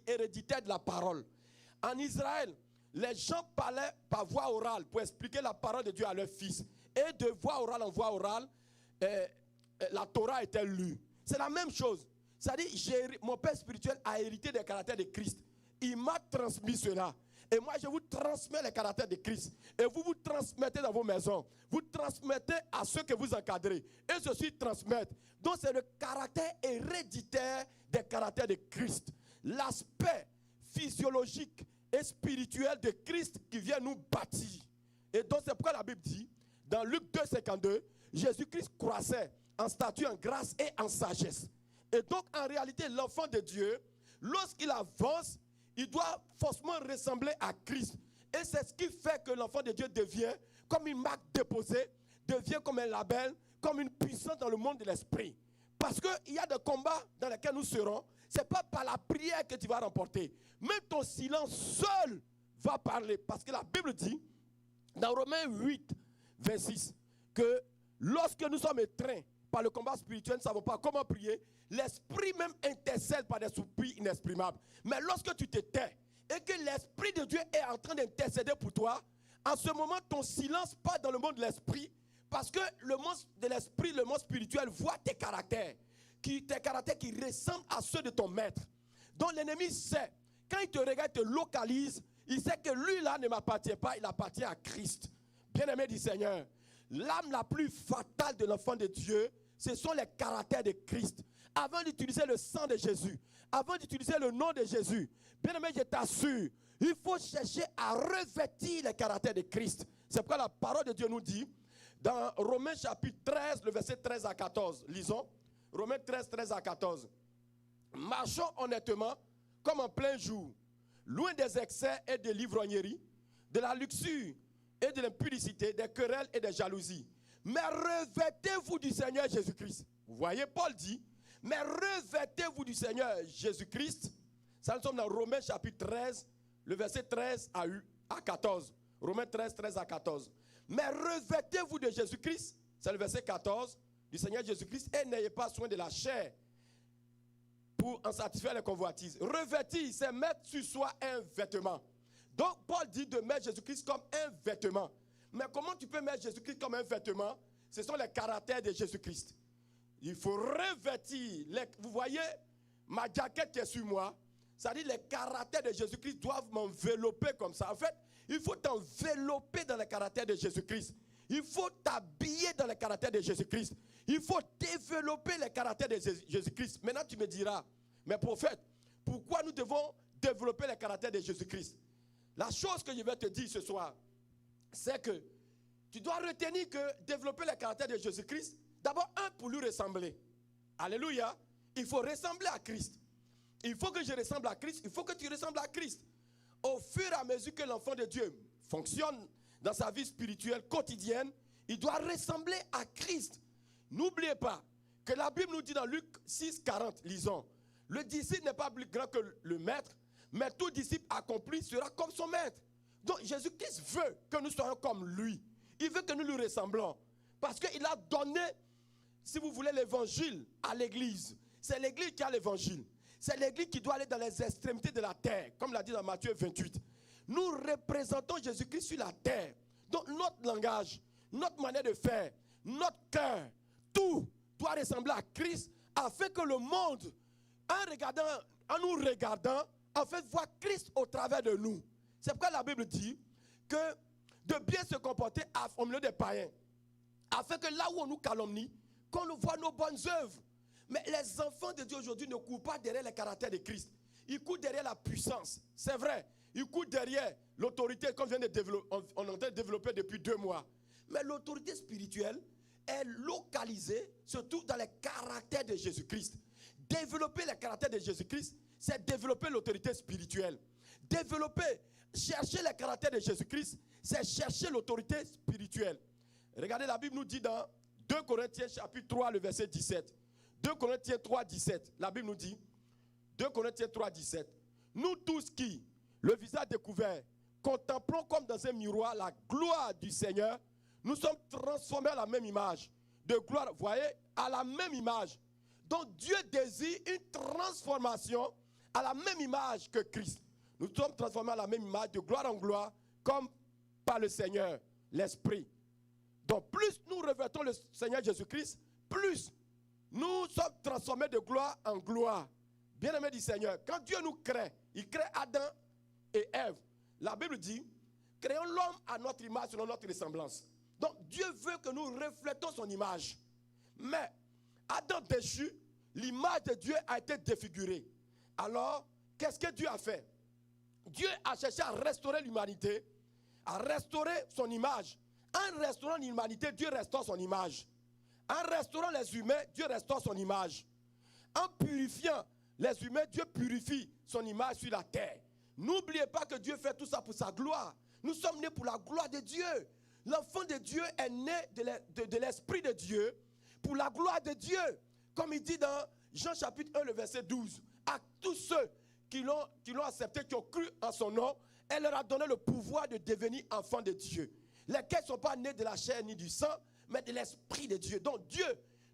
héréditaire de la parole. En Israël, les gens parlaient par voie orale pour expliquer la parole de Dieu à leurs fils. Et de voie orale en voie orale, la Torah était lue. C'est la même chose. C'est-à-dire, mon père spirituel a hérité des caractères de Christ. Il m'a transmis cela. Et moi, je vous transmets les caractères de Christ. Et vous vous transmettez dans vos maisons. Vous transmettez à ceux que vous encadrez. Et ceux-ci transmettent. Donc, c'est le caractère héréditaire des caractères de Christ. L'aspect physiologique et spirituel de Christ qui vient nous bâtir. Et donc, c'est pourquoi la Bible dit, dans Luc 2, 52, Jésus-Christ croissait en stature, en grâce et en sagesse. Et donc, en réalité, l'enfant de Dieu, lorsqu'il avance, il doit forcément ressembler à Christ. Et c'est ce qui fait que l'enfant de Dieu devient comme une marque déposée, devient comme un label, comme une puissance dans le monde de l'esprit. Parce qu'il y a des combats dans lesquels nous serons. Ce n'est pas par la prière que tu vas remporter. Même ton silence seul va parler. Parce que la Bible dit, dans Romains 8, 26, que lorsque nous sommes étreints par le combat spirituel, nous ne savons pas comment prier, l'esprit même intercède par des soupirs inexprimables. Mais lorsque tu te tais et que l'esprit de Dieu est en train d'intercéder pour toi, en ce moment, ton silence part dans le monde de l'esprit, parce que le monde de l'esprit, le monde spirituel voit tes caractères qui ressemblent à ceux de ton maître. Donc l'ennemi sait, quand il te regarde, il te localise, il sait que lui là ne m'appartient pas, il appartient à Christ. Bien-aimé du Seigneur, l'âme la plus fatale de l'enfant de Dieu, ce sont les caractères de Christ. Avant d'utiliser le sang de Jésus, avant d'utiliser le nom de Jésus, bien-aimé, je t'assure, il faut chercher à revêtir les caractères de Christ. C'est pourquoi la parole de Dieu nous dit, dans Romains chapitre 13, le verset 13 à 14, lisons, Romains 13, 13 à 14. Marchons honnêtement, comme en plein jour, loin des excès et de l'ivrognerie, de la luxure et de l'impudicité, des querelles et des jalousies. Mais revêtez-vous du Seigneur Jésus-Christ. Vous voyez, Paul dit, mais revêtez-vous du Seigneur Jésus-Christ. Ça, nous sommes dans Romains chapitre 13, le verset 13 à 14. Romains 13, 13 à 14. Mais revêtez-vous de Jésus-Christ, c'est le verset 14, du Seigneur Jésus-Christ, et n'ayez pas soin de la chair pour en satisfaire les convoitises. Revêtir, c'est mettre sur soi un vêtement. Donc, Paul dit de mettre Jésus-Christ comme un vêtement. Mais comment tu peux mettre Jésus-Christ comme un vêtement? Ce sont les caractères de Jésus-Christ. Il faut revêtir. Vous voyez, ma jaquette qui est sur moi, ça dit les caractères de Jésus-Christ doivent m'envelopper comme ça. En fait, il faut t'envelopper dans les caractères de Jésus-Christ. Il faut t'habiller dans les caractères de Jésus-Christ. Il faut développer les caractères de Jésus-Christ. Maintenant, tu me diras, mais prophète, pourquoi nous devons développer les caractères de Jésus-Christ? La chose que je vais te dire ce soir, c'est que tu dois retenir que développer les caractères de Jésus-Christ, d'abord, pour lui ressembler. Alléluia. Il faut ressembler à Christ. Il faut que je ressemble à Christ. Il faut que tu ressembles à Christ. Au fur et à mesure que l'enfant de Dieu fonctionne dans sa vie spirituelle quotidienne, il doit ressembler à Christ. N'oubliez pas que la Bible nous dit dans Luc 6, 40, lisons, le disciple n'est pas plus grand que le maître, mais tout disciple accompli sera comme son maître. Donc Jésus-Christ veut que nous soyons comme lui. Il veut que nous lui ressemblons. Parce qu'il a donné, si vous voulez, l'évangile à l'église. C'est l'église qui a l'évangile. C'est l'église qui doit aller dans les extrémités de la terre, comme l'a dit dans Matthieu 28. Nous représentons Jésus-Christ sur la terre. Donc notre langage, notre manière de faire, notre cœur, tout doit ressembler à Christ afin que le monde, en nous regardant, en fait, voit Christ au travers de nous. C'est pourquoi la Bible dit que de bien se comporter au milieu des païens, afin que là où on nous calomnie, qu'on nous voit nos bonnes œuvres. Mais les enfants de Dieu aujourd'hui ne courent pas derrière les caractères de Christ. Ils courent derrière la puissance. C'est vrai. Ils courent derrière l'autorité qu'on vient de développer, on est en train de développer depuis 2 mois. Mais l'autorité spirituelle est localisée surtout dans les caractères de Jésus-Christ. Développer les caractères de Jésus-Christ, c'est développer l'autorité spirituelle. Chercher les caractères de Jésus-Christ, c'est chercher l'autorité spirituelle. Regardez, la Bible nous dit dans 2 Corinthiens chapitre 3, le verset 17. 2 Corinthiens 3, 17. La Bible nous dit, 2 Corinthiens 3, 17. Nous tous qui, le visage découvert, contemplons comme dans un miroir la gloire du Seigneur, nous sommes transformés à la même image. De gloire, vous voyez, à la même image. Donc Dieu désire une transformation à la même image que Christ. Nous sommes transformés à la même image, de gloire en gloire, comme par le Seigneur, l'Esprit. Donc plus nous revêtons le Seigneur Jésus-Christ, plus nous sommes transformés de gloire en gloire. Bien-aimés du Seigneur, quand Dieu nous crée, il crée Adam et Ève. la Bible dit, créons l'homme à notre image selon notre ressemblance. Donc Dieu veut que nous reflétons son image. Mais Adam déchu, l'image de Dieu a été défigurée. Alors, qu'est-ce que Dieu a fait? Dieu a cherché à restaurer l'humanité, à restaurer son image. En restaurant l'humanité, Dieu restaure son image. En restaurant les humains, Dieu restaure son image. En purifiant les humains, Dieu purifie son image sur la terre. N'oubliez pas que Dieu fait tout ça pour sa gloire. Nous sommes nés pour la gloire de Dieu. L'enfant de Dieu est né de l'Esprit de Dieu pour la gloire de Dieu. Comme il dit dans Jean chapitre 1, le verset 12. À tous ceux qui l'ont accepté, qui ont cru en son nom, elle leur a donné le pouvoir de devenir enfants de Dieu. Lesquels ne sont pas nés de la chair ni du sang, mais de l'Esprit de Dieu. Donc Dieu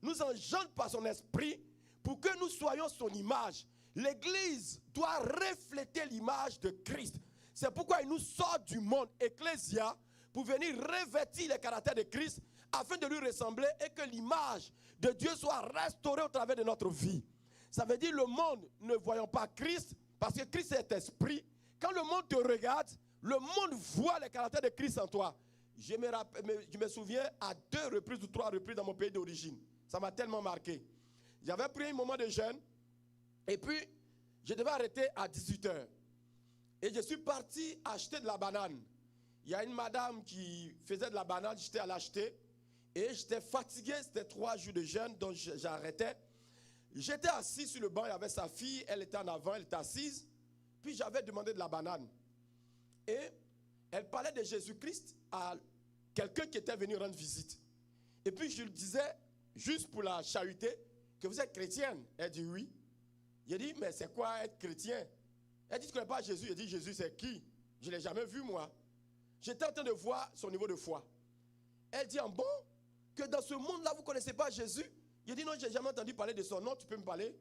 nous engendre par son Esprit pour que nous soyons son image. L'Église doit refléter l'image de Christ. C'est pourquoi il nous sort du monde, Ecclésia, pour venir revêtir les caractères de Christ afin de lui ressembler et que l'image de Dieu soit restaurée au travers de notre vie. Ça veut dire le monde ne voyant pas Christ, parce que Christ est esprit. Quand le monde te regarde, le monde voit les caractères de Christ en toi. Je me souviens à 2 reprises ou 3 reprises dans mon pays d'origine. Ça m'a tellement marqué. J'avais pris un moment de jeûne et puis je devais arrêter à 18h. Et je suis parti acheter de la banane. Il y a une madame qui faisait de la banane, j'étais à l'acheter. Et j'étais fatigué, c'était 3 jours de jeûne, donc j'arrêtais. J'étais assis sur le banc, il y avait sa fille, elle était en avant, elle était assise. Puis j'avais demandé de la banane. Et elle parlait de Jésus-Christ à quelqu'un qui était venu rendre visite. Et puis je lui disais, juste pour la chahuter, que vous êtes chrétienne. Elle dit oui. J'ai dit, mais c'est quoi être chrétien? Elle dit, tu ne connais pas Jésus? Elle dit, Jésus c'est qui? Je ne l'ai jamais vu moi. J'étais en train de voir son niveau de foi. Elle dit, en bon, que dans ce monde-là, vous ne connaissez pas Jésus? J'ai dit, non, je n'ai jamais entendu parler de son nom, tu peux me parler?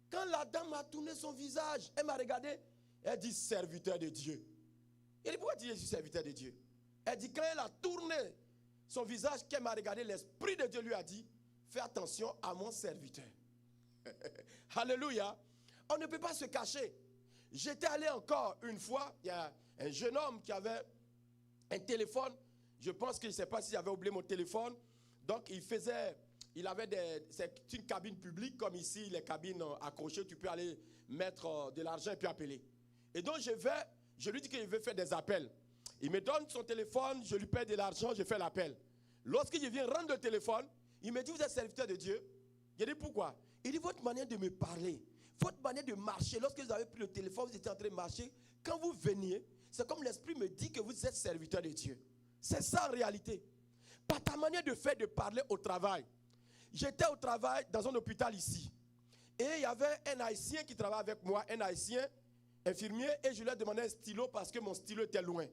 Quand la dame a tourné son visage, elle m'a regardé, elle dit, serviteur de Dieu. Elle dit, pourquoi tu dis, je suis serviteur de Dieu? Elle dit, quand elle a tourné son visage, qu'elle m'a regardé, l'Esprit de Dieu lui a dit, fais attention à mon serviteur. Alléluia. On ne peut pas se cacher. J'étais allé encore une fois, il y a un jeune homme qui avait un téléphone. Je pense que je ne sais pas si j'avais oublié mon téléphone. Donc il avait c'est une cabine publique, comme ici, les cabines accrochées, tu peux aller mettre de l'argent et puis appeler. Et donc je lui dis qu'il veut faire des appels. Il me donne son téléphone, je lui paie de l'argent, je fais l'appel. Lorsque je viens rendre le téléphone, il me dit, vous êtes serviteur de Dieu? Je dis, pourquoi? Il dit, votre manière de me parler, votre manière de marcher, lorsque vous avez pris le téléphone, vous étiez en train de marcher, quand vous veniez, c'est comme l'Esprit me dit que vous êtes serviteur de Dieu. C'est ça en réalité. Par ta manière de faire, de parler au travail. J'étais au travail dans un hôpital ici. Et il y avait un Haïtien qui travaillait avec moi, un Haïtien infirmier, et je lui ai demandé un stylo parce que mon stylo était loin.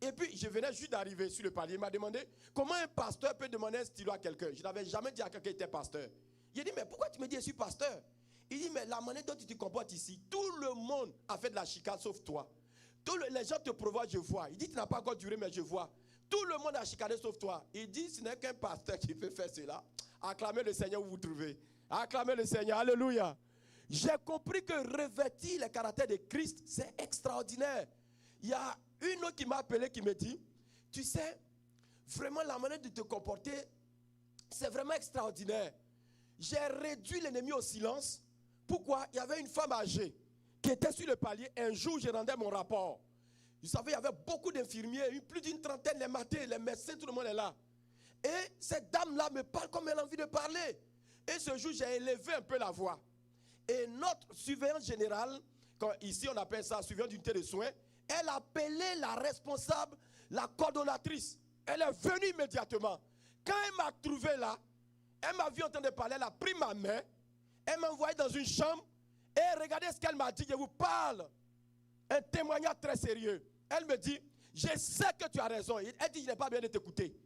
Et puis, je venais juste d'arriver sur le palier. Il m'a demandé comment un pasteur peut demander un stylo à quelqu'un. Je n'avais jamais dit à quelqu'un qui était pasteur. Il a dit, mais pourquoi tu me dis je suis pasteur? Il dit, mais la manière dont tu te comportes ici, tout le monde a fait de la chicane sauf toi. Les gens te provoquent, je vois. Il dit, tu n'as pas encore duré, mais je vois. Tout le monde a chicané sauf toi. Il dit, ce n'est qu'un pasteur qui peut faire cela. Acclamez le Seigneur où vous trouvez. Acclamez le Seigneur. Alléluia. J'ai compris que revêtir les caractères de Christ, c'est extraordinaire. Il y a une autre qui m'a appelé, qui me dit, tu sais, vraiment la manière de te comporter, c'est vraiment extraordinaire. J'ai réduit l'ennemi au silence. Pourquoi? Il y avait une femme âgée qui était sur le palier. Un jour, je rendais mon rapport. Vous savez, il y avait beaucoup d'infirmiers, plus d'une trentaine, les matins, les médecins, tout le monde est là. Et cette dame-là me parle comme elle a envie de parler. Et ce jour, j'ai élevé un peu la voix. Et notre surveillante générale, ici on appelle ça surveillante d'unité de soins, elle a appelé la responsable, la coordonnatrice. Elle est venue immédiatement. Quand elle m'a trouvé là, elle m'a vu en train de parler, elle a pris ma main, elle m'a envoyé dans une chambre, et regardez ce qu'elle m'a dit, je vous parle. Un témoignage très sérieux. Elle me dit, je sais que tu as raison. Elle dit, je n'ai pas bien de t'écouter.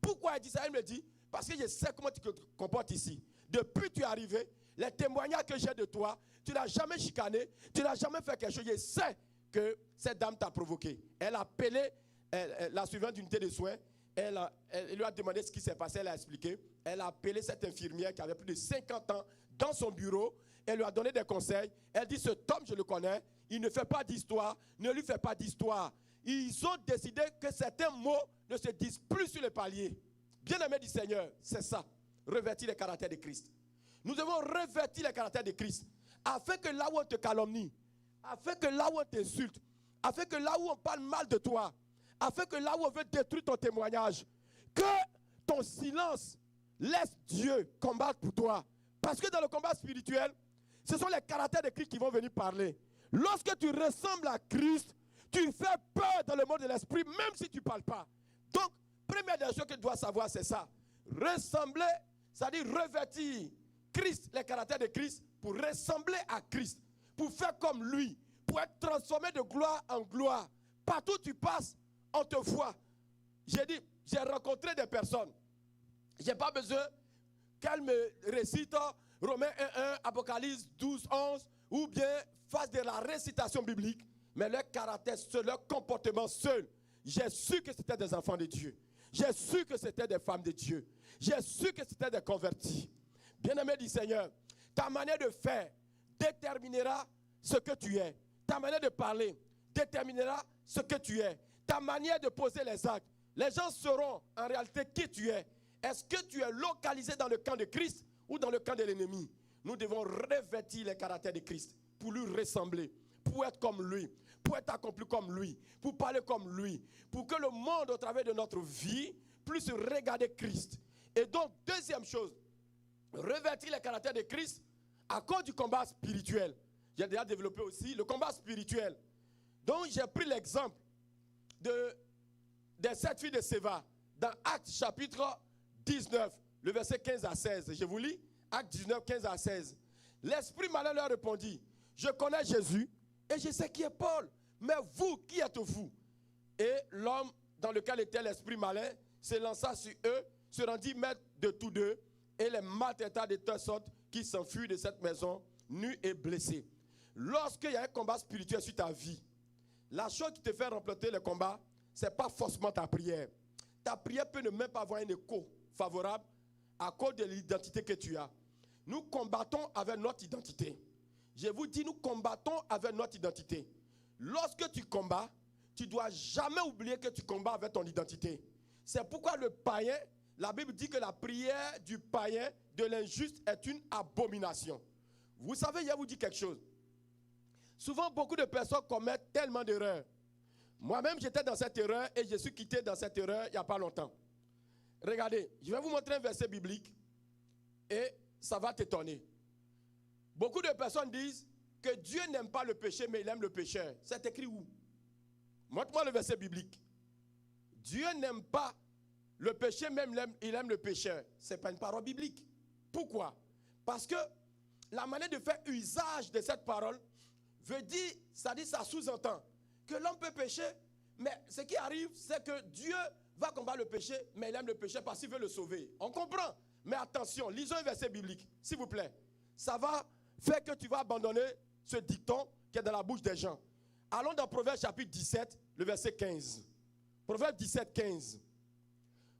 Pourquoi elle dit ça? Elle me dit, parce que je sais comment tu te comportes ici. Depuis que tu es arrivé, les témoignages que j'ai de toi, tu n'as jamais chicané, tu n'as jamais fait quelque chose. Je sais que cette dame t'a provoqué. Elle a appelé la suivante d'unité de soins. Elle lui a demandé ce qui s'est passé, elle a expliqué. Elle a appelé cette infirmière qui avait plus de 50 ans dans son bureau. Elle lui a donné des conseils. Elle dit, cet homme, je le connais, il ne fait pas d'histoire, ne lui fais pas d'histoire. ils ont décidé que certains mots ne se disent plus sur les paliers. Bien-aimés du Seigneur, c'est ça. Revêtir le caractère de Christ. Nous devons revêtir le caractère de Christ. Afin que là où on te calomnie, afin que là où on t'insulte, afin que là où on parle mal de toi, afin que là où on veut détruire ton témoignage, que ton silence laisse Dieu combattre pour toi. Parce que dans le combat spirituel, ce sont les caractères de Christ qui vont venir parler. Lorsque tu ressembles à Christ, tu fais peur dans le monde de l'esprit, même si tu ne parles pas. Donc, première des choses que tu dois savoir, c'est ça. Ressembler, c'est-à-dire revêtir Christ, les caractères de Christ, pour ressembler à Christ, pour faire comme lui, pour être transformé de gloire en gloire. Partout où tu passes, on te voit. J'ai rencontré des personnes. Je n'ai pas besoin qu'elles me récitent Romains 1:1, Apocalypse 12:11, ou bien fassent de la récitation biblique, mais leur caractère seul, leur comportement seul. J'ai su que c'était des enfants de Dieu. J'ai su que c'était des femmes de Dieu. J'ai su que c'était des convertis. Bien-aimé du Seigneur, ta manière de faire déterminera ce que tu es. Ta manière de parler déterminera ce que tu es. Ta manière de poser les actes. Les gens sauront en réalité qui tu es. Est-ce que tu es localisé dans le camp de Christ ou dans le camp de l'ennemi? Nous devons revêtir les caractères de Christ pour lui ressembler, pour être comme lui, pour être accompli comme lui, pour parler comme lui, pour que le monde au travers de notre vie puisse regarder Christ. Et donc, deuxième chose, revêtir les caractères de Christ à cause du combat spirituel. J'ai déjà développé aussi le combat spirituel. Donc, j'ai pris l'exemple des 7 filles de Séva dans Actes chapitre 19, le verset 15 à 16. Je vous lis, Actes 19, 15 à 16. L'esprit malin leur répondit, je connais Jésus et je sais qui est Paul, mais vous, qui êtes-vous? Et l'homme dans lequel était l'esprit malin se lança sur eux, se rendit maître de tous deux et les maltraita de telle sorte qu'ils s'enfuirent de cette maison nus et blessés. Lorsqu'il y a un combat spirituel sur ta vie, la chose qui te fait remporter le combat, ce n'est pas forcément ta prière. Ta prière peut ne même pas avoir un écho favorable à cause de l'identité que tu as. Nous combattons avec notre identité. Je vous dis, nous combattons avec notre identité. Lorsque tu combats, tu ne dois jamais oublier que tu combats avec ton identité. C'est pourquoi le païen, la Bible dit que la prière du païen, de l'injuste, est une abomination. Vous savez, je vais vous dire quelque chose. Souvent, beaucoup de personnes commettent tellement d'erreurs. Moi-même, j'étais dans cette erreur et je suis quitté dans cette erreur il n'y a pas longtemps. Regardez, je vais vous montrer un verset biblique et ça va t'étonner. Beaucoup de personnes disent que Dieu n'aime pas le péché, mais il aime le pécheur. C'est écrit où? Montre-moi le verset biblique. Dieu n'aime pas le péché, même il aime le pécheur. Ce n'est pas une parole biblique. Pourquoi? Parce que la manière de faire usage de cette parole veut dire, ça sous-entend que l'homme peut pécher, mais ce qui arrive, c'est que Dieu va combattre le péché, mais il aime le péché parce qu'il veut le sauver. On comprend. Mais attention, lisons un verset biblique, s'il vous plaît. Ça va faire que tu vas abandonner ce dicton qui est dans la bouche des gens. Allons dans Proverbe chapitre 17, le verset 15. Proverbe 17, 15.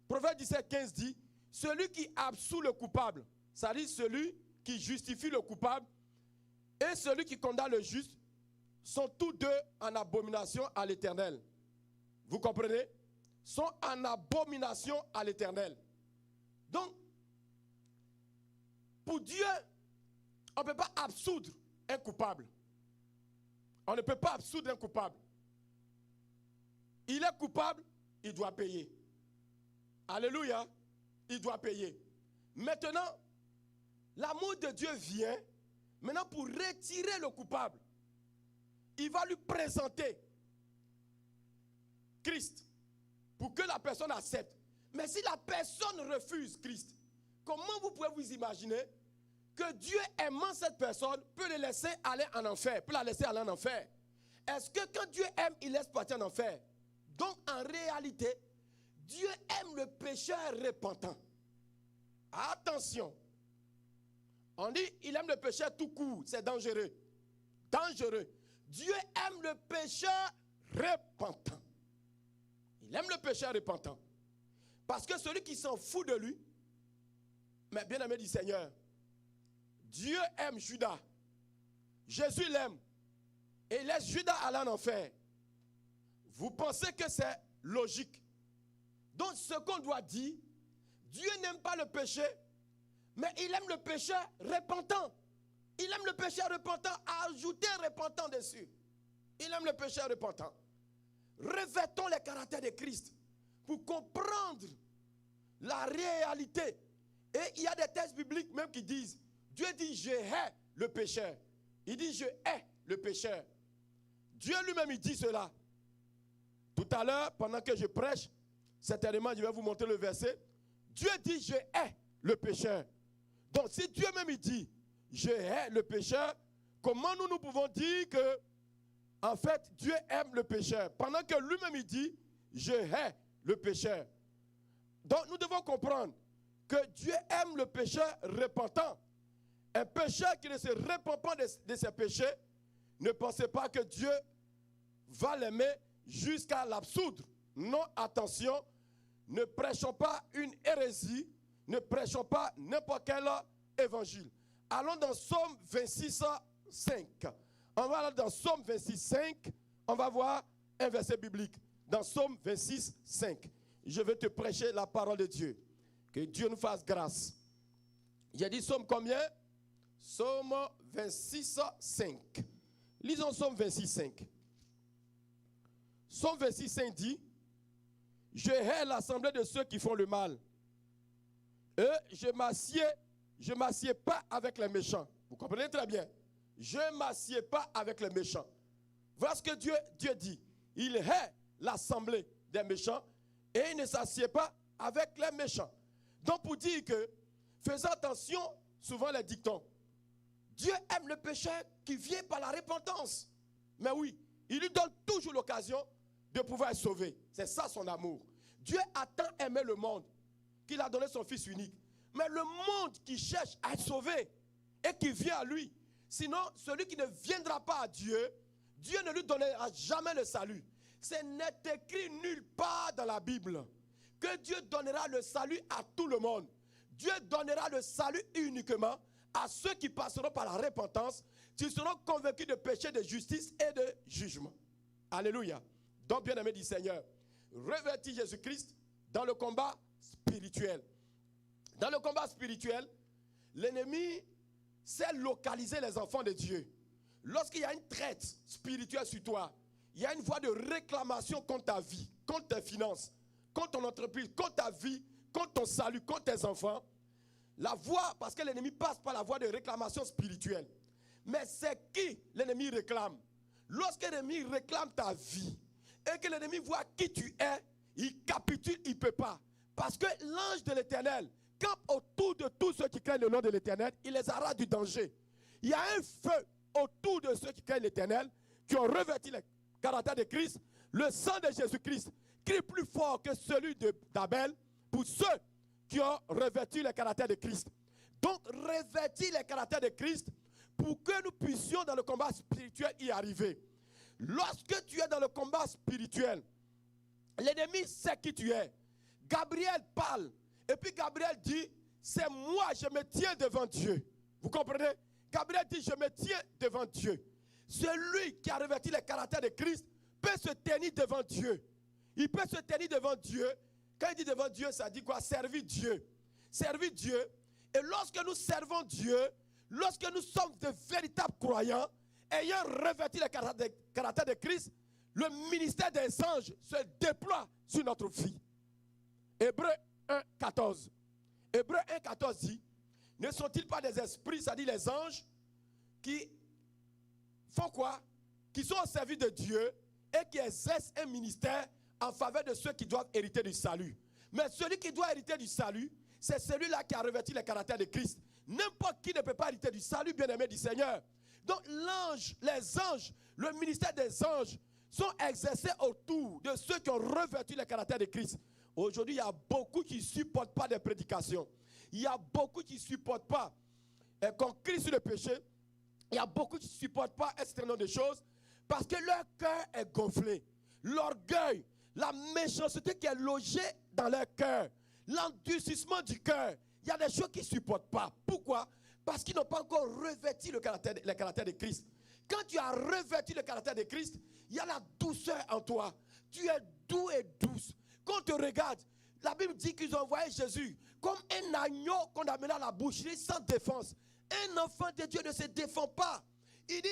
Proverbe 17, 15 dit, celui qui absout le coupable, c'est-à-dire celui qui justifie le coupable, et celui qui condamne le juste, sont tous deux en abomination à l'Éternel. Vous comprenez? Sont en abomination à l'Éternel. Donc, pour Dieu, on ne peut pas absoudre un coupable. On ne peut pas absoudre un coupable. Il est coupable, il doit payer. Alléluia, il doit payer. Maintenant, l'amour de Dieu vient, maintenant pour retirer le coupable. Il va lui présenter Christ pour que la personne accepte. Mais si la personne refuse Christ, comment vous pouvez vous imaginer que Dieu aimant cette personne peut le laisser aller en enfer, peut la laisser aller en enfer? Est-ce que quand Dieu aime, il laisse partir en enfer? Donc en réalité, Dieu aime le pécheur repentant. Attention. On dit il aime le pécheur tout court, c'est dangereux. Dangereux. Dieu aime le pécheur repentant. Il aime le pécheur repentant. Parce que celui qui s'en fout de lui, mais bien aimé du Seigneur, Dieu aime Judas. Jésus l'aime. Et il laisse Judas aller en enfer. Vous pensez que c'est logique. Donc ce qu'on doit dire, Dieu n'aime pas le péché, mais il aime le péché repentant. Il aime le péché repentant, ajoutez repentant dessus. Il aime le péché repentant. Revêtons les caractères de Christ pour comprendre la réalité. Et il y a des textes bibliques même qui disent, Dieu dit je hais le pécheur. Il dit je hais le pécheur. Dieu lui-même il dit cela. Tout à l'heure, pendant que je prêche, certainement je vais vous montrer le verset. Dieu dit je hais le pécheur. Donc si Dieu même il dit je hais le pécheur, comment nous pouvons dire que en fait Dieu aime le pécheur pendant que lui-même il dit je hais le pécheur. Donc nous devons comprendre que Dieu aime le pécheur repentant. Un pécheur qui ne se repent pas de ses péchés, ne pensez pas que Dieu va l'aimer jusqu'à l'absoudre. Non, attention, ne prêchons pas une hérésie, ne prêchons pas n'importe quel évangile. Allons dans Psaume 26, 5. On va aller dans Psaume 26, 5. On va voir un verset biblique. Dans Psaume 26, 5. Je vais te prêcher la parole de Dieu. Que Dieu nous fasse grâce. J'ai dit Psaume combien? Psaume 26, 5. Lisons Psaume 26, 5. Psaume 26, 5 dit, je hais l'assemblée de ceux qui font le mal. Et je ne m'assieds pas avec les méchants. Vous comprenez très bien. Je ne m'assieds pas avec les méchants. Voilà ce que Dieu dit. Il hait l'assemblée des méchants et il ne s'assied pas avec les méchants. Donc pour dire que, faisons attention, souvent les dictons. Dieu aime le pécheur qui vient par la repentance. Mais oui, il lui donne toujours l'occasion de pouvoir être sauvé. C'est ça son amour. Dieu a tant aimé le monde qu'il a donné son Fils unique. Mais le monde qui cherche à être sauvé et qui vient à lui, sinon celui qui ne viendra pas à Dieu, Dieu ne lui donnera jamais le salut. Ce n'est écrit nulle part dans la Bible que Dieu donnera le salut à tout le monde. Dieu donnera le salut uniquement à ceux qui passeront par la repentance, qui seront convaincus de péché, de justice et de jugement. Alléluia. Donc, bien-aimé du Seigneur, revêtis Jésus-Christ dans le combat spirituel. Dans le combat spirituel, l'ennemi sait localiser les enfants de Dieu. Lorsqu'il y a une traite spirituelle sur toi, il y a une voie de réclamation contre ta vie, contre tes finances, contre ton entreprise, contre ta vie, contre ton salut, contre tes enfants. La voie, parce que l'ennemi passe par la voie de réclamation spirituelle. Mais c'est qui l'ennemi réclame? Lorsque l'ennemi réclame ta vie et que l'ennemi voit qui tu es, il capitule, il ne peut pas. Parce que l'ange de l'Éternel campe autour de tous ceux qui craignent le nom de l'Éternel, il les arrache du danger. Il y a un feu autour de ceux qui craignent l'Éternel, qui ont revêti le caractère de Christ. Le sang de Jésus-Christ crie plus fort que celui d'Abel pour ceux qui ont revêtu le caractère de Christ. Donc, revêtir le caractère de Christ pour que nous puissions dans le combat spirituel y arriver. Lorsque tu es dans le combat spirituel, l'ennemi sait qui tu es. Gabriel parle. Et puis Gabriel dit, c'est moi, je me tiens devant Dieu. Vous comprenez? Gabriel dit, je me tiens devant Dieu. Celui qui a revêtu le caractère de Christ peut se tenir devant Dieu. Il peut se tenir devant Dieu. Quand il dit devant Dieu, ça dit quoi? Servir Dieu. Servir Dieu. Et lorsque nous servons Dieu, lorsque nous sommes de véritables croyants, ayant revêtu le caractère de Christ, le ministère des anges se déploie sur notre vie. Hébreux 1, 14. Hébreux 1, 14 dit, ne sont-ils pas des esprits, c'est-à-dire les anges, qui font quoi? Qui sont au service de Dieu et qui exercent un ministère en faveur de ceux qui doivent hériter du salut. Mais celui qui doit hériter du salut, c'est celui-là qui a revêtu le caractère de Christ. N'importe qui ne peut pas hériter du salut, bien-aimé du Seigneur. Donc l'ange, les anges, le ministère des anges sont exercés autour de ceux qui ont revêtu le caractère de Christ. Aujourd'hui, il y a beaucoup qui ne supportent pas des prédications. Il y a beaucoup qui ne supportent pas qu'on crie sur le péché. Il y a beaucoup qui ne supportent pas un certain nombre de choses parce que leur cœur est gonflé. L'orgueil, la méchanceté qui est logée dans leur cœur, l'endurcissement du cœur, il y a des choses qu'ils ne supportent pas. Pourquoi? Parce qu'ils n'ont pas encore revêtu le caractère de Christ. Quand tu as revêtu le caractère de Christ, il y a la douceur en toi. tu es doux et douce. Quand on te regarde, la Bible dit qu'ils ont envoyé Jésus comme un agneau qu'on a mené à la boucherie sans défense. Un enfant de Dieu ne se défend pas. Il dit,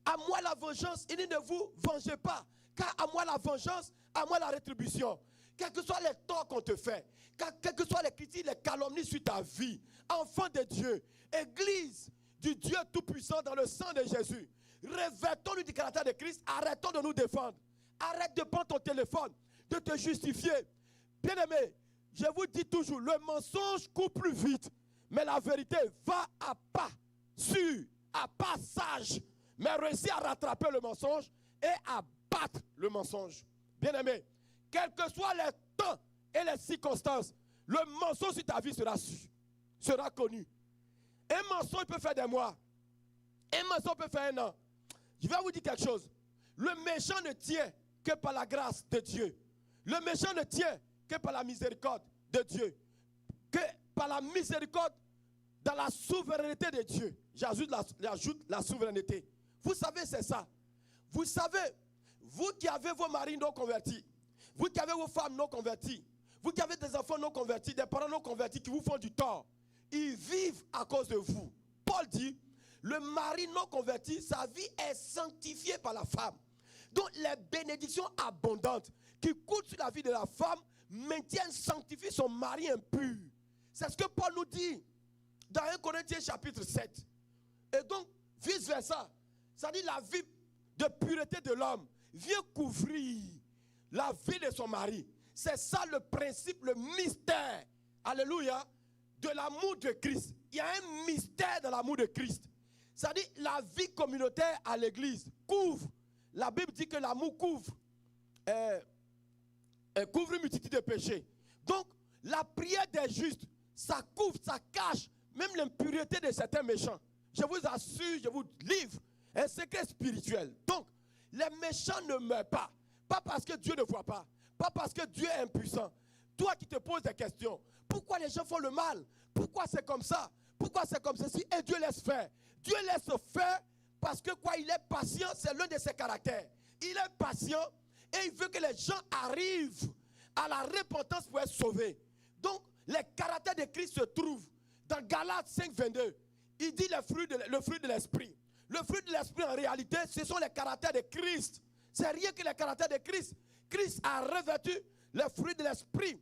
à moi la vengeance, il dit, ne vous vengez pas. Car à moi la vengeance, à moi la rétribution. Quels que soient les torts qu'on te fait, quelles que soient les critiques, les calomnies sur ta vie, enfant de Dieu, Église du Dieu Tout-Puissant dans le sang de Jésus, revêtons-nous du caractère de Christ, arrêtons de nous défendre. Arrête de prendre ton téléphone, de te justifier. Bien-aimé, je vous dis toujours, le mensonge court plus vite, mais la vérité va à pas sûr, à pas sage, mais réussit à rattraper le mensonge et à battre le mensonge. Bien-aimé, quels que soient les temps et les circonstances, le mensonge sur ta vie sera connu. Un mensonge peut faire des mois, un mensonge peut faire un an. Je vais vous dire quelque chose. Le méchant ne tient que par la grâce de Dieu. Le méchant ne tient que par la miséricorde de Dieu. Que par la miséricorde dans la souveraineté de Dieu. J'ajoute la souveraineté. Vous savez, c'est ça. Vous savez, vous qui avez vos maris non convertis, vous qui avez vos femmes non converties, vous qui avez des enfants non convertis, des parents non convertis qui vous font du tort, ils vivent à cause de vous. Paul dit, le mari non converti, sa vie est sanctifiée par la femme. Donc les bénédictions abondantes qui coûtent sur la vie de la femme maintiennent, sanctifient son mari impur. C'est ce que Paul nous dit dans 1 Corinthiens chapitre 7. Et donc, vice versa, ça dit la vie de pureté de l'homme vient couvrir la vie de son mari. C'est ça le principe, le mystère, alléluia, de l'amour de Christ. Il y a un mystère de l'amour de Christ. Ça dit la vie communautaire à l'église couvre. La Bible dit que l'amour couvre une multitude de péchés. Donc, la prière des justes, ça couvre, ça cache même l'impureté de certains méchants. Je vous assure, je vous livre un secret spirituel. Donc, les méchants ne meurent pas. Pas parce que Dieu ne voit pas. Pas parce que Dieu est impuissant. Toi qui te poses des questions. Pourquoi les gens font le mal? Pourquoi c'est comme ça? Pourquoi c'est comme ceci? Et Dieu laisse faire. Dieu laisse faire parce que quoi? Il est patient, c'est l'un de ses caractères. Il est patient et il veut que les gens arrivent à la repentance pour être sauvés. Donc, les caractères de Christ se trouvent dans Galates 5, 22. Il dit le fruit de l'esprit. Le fruit de l'esprit, en réalité, ce sont les caractères de Christ. C'est rien que les caractères de Christ. Christ a revêtu les fruits de l'esprit.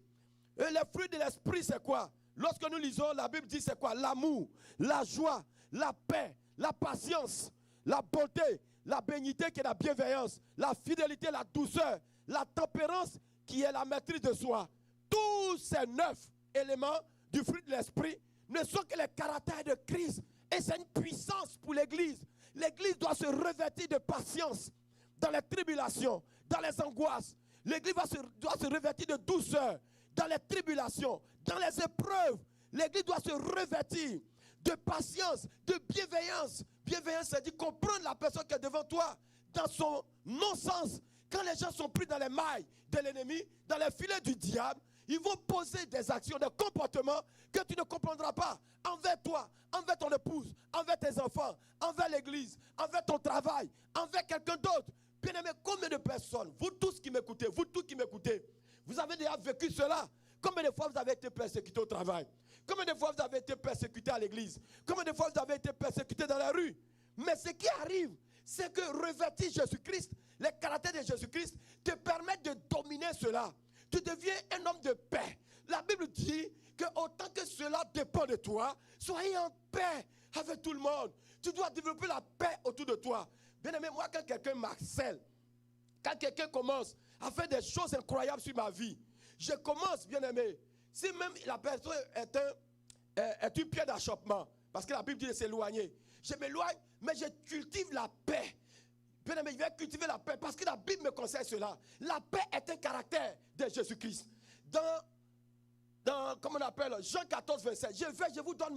Et les fruits de l'esprit, c'est quoi? Lorsque nous lisons, la Bible dit c'est quoi? L'amour, la joie, la paix, la patience, la bonté, la bénignité qui est la bienveillance, la fidélité, la douceur, la tempérance qui est la maîtrise de soi. Tous ces 9 éléments du fruit de l'esprit ne sont que les caractères de Christ. Et c'est une puissance pour l'Église. L'Église doit se revêtir de patience dans les tribulations, dans les angoisses. L'Église doit se revêtir de douceur dans les tribulations, dans les épreuves. L'Église doit se revêtir de patience, de bienveillance. Bienveillance, c'est dire comprendre la personne qui est devant toi dans son non-sens. Quand les gens sont pris dans les mailles de l'ennemi, dans les filets du diable, ils vont poser des actions, des comportements que tu ne comprendras pas envers toi, envers ton épouse, envers tes enfants, envers l'église, envers ton travail, envers quelqu'un d'autre. Bien-aimé, combien de personnes, vous tous qui m'écoutez, vous avez déjà vécu cela? Combien de fois vous avez été persécuté au travail? Combien de fois vous avez été persécuté à l'église? Combien de fois vous avez été persécuté dans la rue? Mais ce qui arrive, c'est que revêtir Jésus-Christ, les caractères de Jésus-Christ te permettent de dominer cela. Tu deviens un homme de paix. La Bible dit que autant que cela dépend de toi, soyez en paix avec tout le monde. Tu dois développer la paix autour de toi. Bien aimé, moi quand quelqu'un m'harcèle, quand quelqu'un commence à faire des choses incroyables sur ma vie, je commence, bien aimé, si même la personne est une pierre d'achoppement, parce que la Bible dit de s'éloigner, je m'éloigne, mais je cultive la paix. Bien aimé, je vais cultiver la paix parce que la Bible me conseille cela. La paix est un caractère de Jésus-Christ. Dans comment on appelle, Jean 14, 27, je vous donne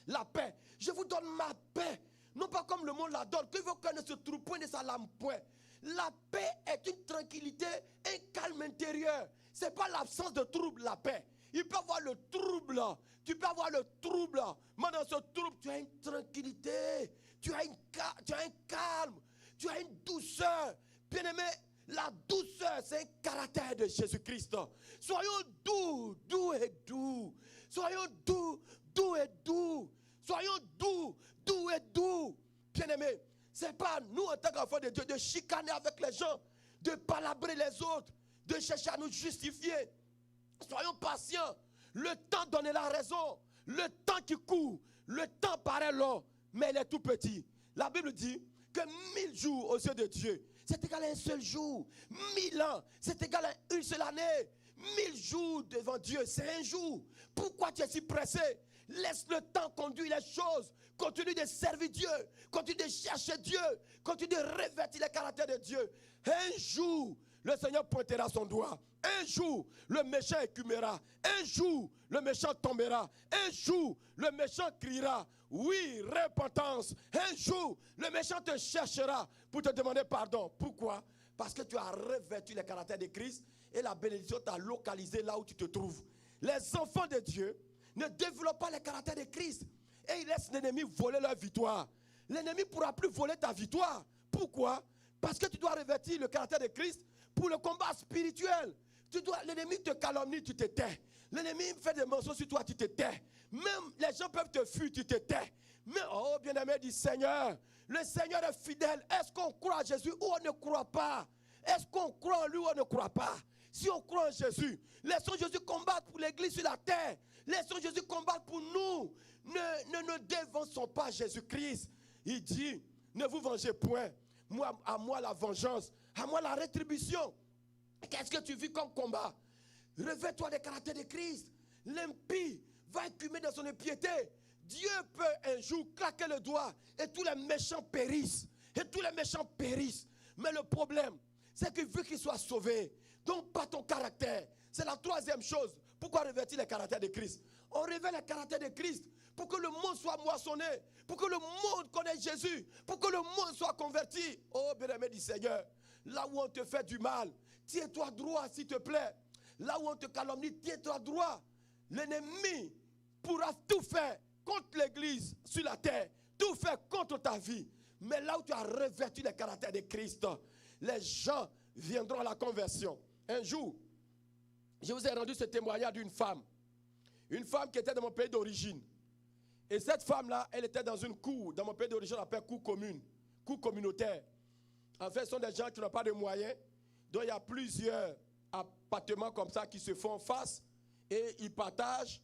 la paix. Je vous donne ma paix. Non pas comme le monde la donne, que vous connaissez ce trou point de sa lame point. La paix est une tranquillité, un calme intérieur. Ce n'est pas l'absence de trouble, la paix. Il peut avoir le trouble. Tu peux avoir le trouble. Mais dans ce trouble, tu as une tranquillité. Tu as un calme. Tu as une douceur. Bien-aimé, La douceur, c'est un caractère de Jésus-Christ. Soyons doux, doux et doux. Soyons doux, doux et doux. Soyons doux, doux et doux. Bien-aimés, ce n'est pas nous en tant qu'enfants de Dieu de chicaner avec les gens, de palabrer les autres, de chercher à nous justifier. Soyons patients. Le temps donne la raison. Le temps qui court, le temps paraît long, mais il est tout petit. La Bible dit que 1000 jours aux yeux de Dieu, c'est égal à un seul jour. 1000 ans, c'est égal à une seule année. 1000 jours devant Dieu, c'est un jour. Pourquoi tu es si pressé? Laisse le temps conduire les choses. Continue de servir Dieu. Continue de chercher Dieu. Continue de revêtir les caractères de Dieu. Un jour, le Seigneur pointera son doigt. Un jour, le méchant écumera. Un jour, le méchant tombera. Un jour, le méchant criera. Oui, repentance. Un jour, le méchant te cherchera pour te demander pardon. Pourquoi? Parce que tu as revêtu les caractères de Christ et la bénédiction t'a localisé là où tu te trouves. Les enfants de Dieu ne développent pas les caractères de Christ et ils laissent l'ennemi voler leur victoire. L'ennemi ne pourra plus voler ta victoire. Pourquoi? Parce que tu dois revêtir le caractère de Christ pour le combat spirituel. L'ennemi te calomnie, tu te tais. L'ennemi fait des mensonges sur toi, tu te tais. Même les gens peuvent te fuir, tu te tais. Mais oh bien-aimé du Seigneur, le Seigneur est fidèle. Est-ce qu'on croit à Jésus ou on ne croit pas? Est-ce qu'on croit en lui ou on ne croit pas? Si on croit en Jésus, laissons Jésus combattre pour l'église sur la terre. Laissons Jésus combattre pour nous. Ne dévançons pas Jésus-Christ. Il dit, ne vous vengez point. À moi la vengeance, à moi la rétribution. Qu'est-ce que tu vis comme combat? Revêt-toi des caractères de Christ. L'impie va écumer dans son impiété. Dieu peut un jour claquer le doigt et tous les méchants périssent. Et tous les méchants périssent. Mais le problème, c'est qu'il veut qu'il soit sauvé. Donc pas ton caractère. C'est la troisième chose. Pourquoi revêtir les caractères de Christ? On revêt les caractères de Christ pour que le monde soit moissonné, pour que le monde connaisse Jésus, pour que le monde soit converti. Oh bien-aimé du Seigneur, là où on te fait du mal, tiens-toi droit s'il te plaît. Là où on te calomnie, tiens-toi droit. L'ennemi pourra tout faire contre l'église sur la terre, tout faire contre ta vie. Mais là où tu as revêtu les caractères de Christ, les gens viendront à la conversion. Un jour, je vous ai rendu ce témoignage d'une femme. Une femme qui était dans mon pays d'origine. Et cette femme-là, elle était dans une cour. Dans mon pays d'origine, on appelle cour commune, cour communautaire. En fait, ce sont des gens qui n'ont pas de moyens. Donc, il y a plusieurs appartements comme ça qui se font face et ils partagent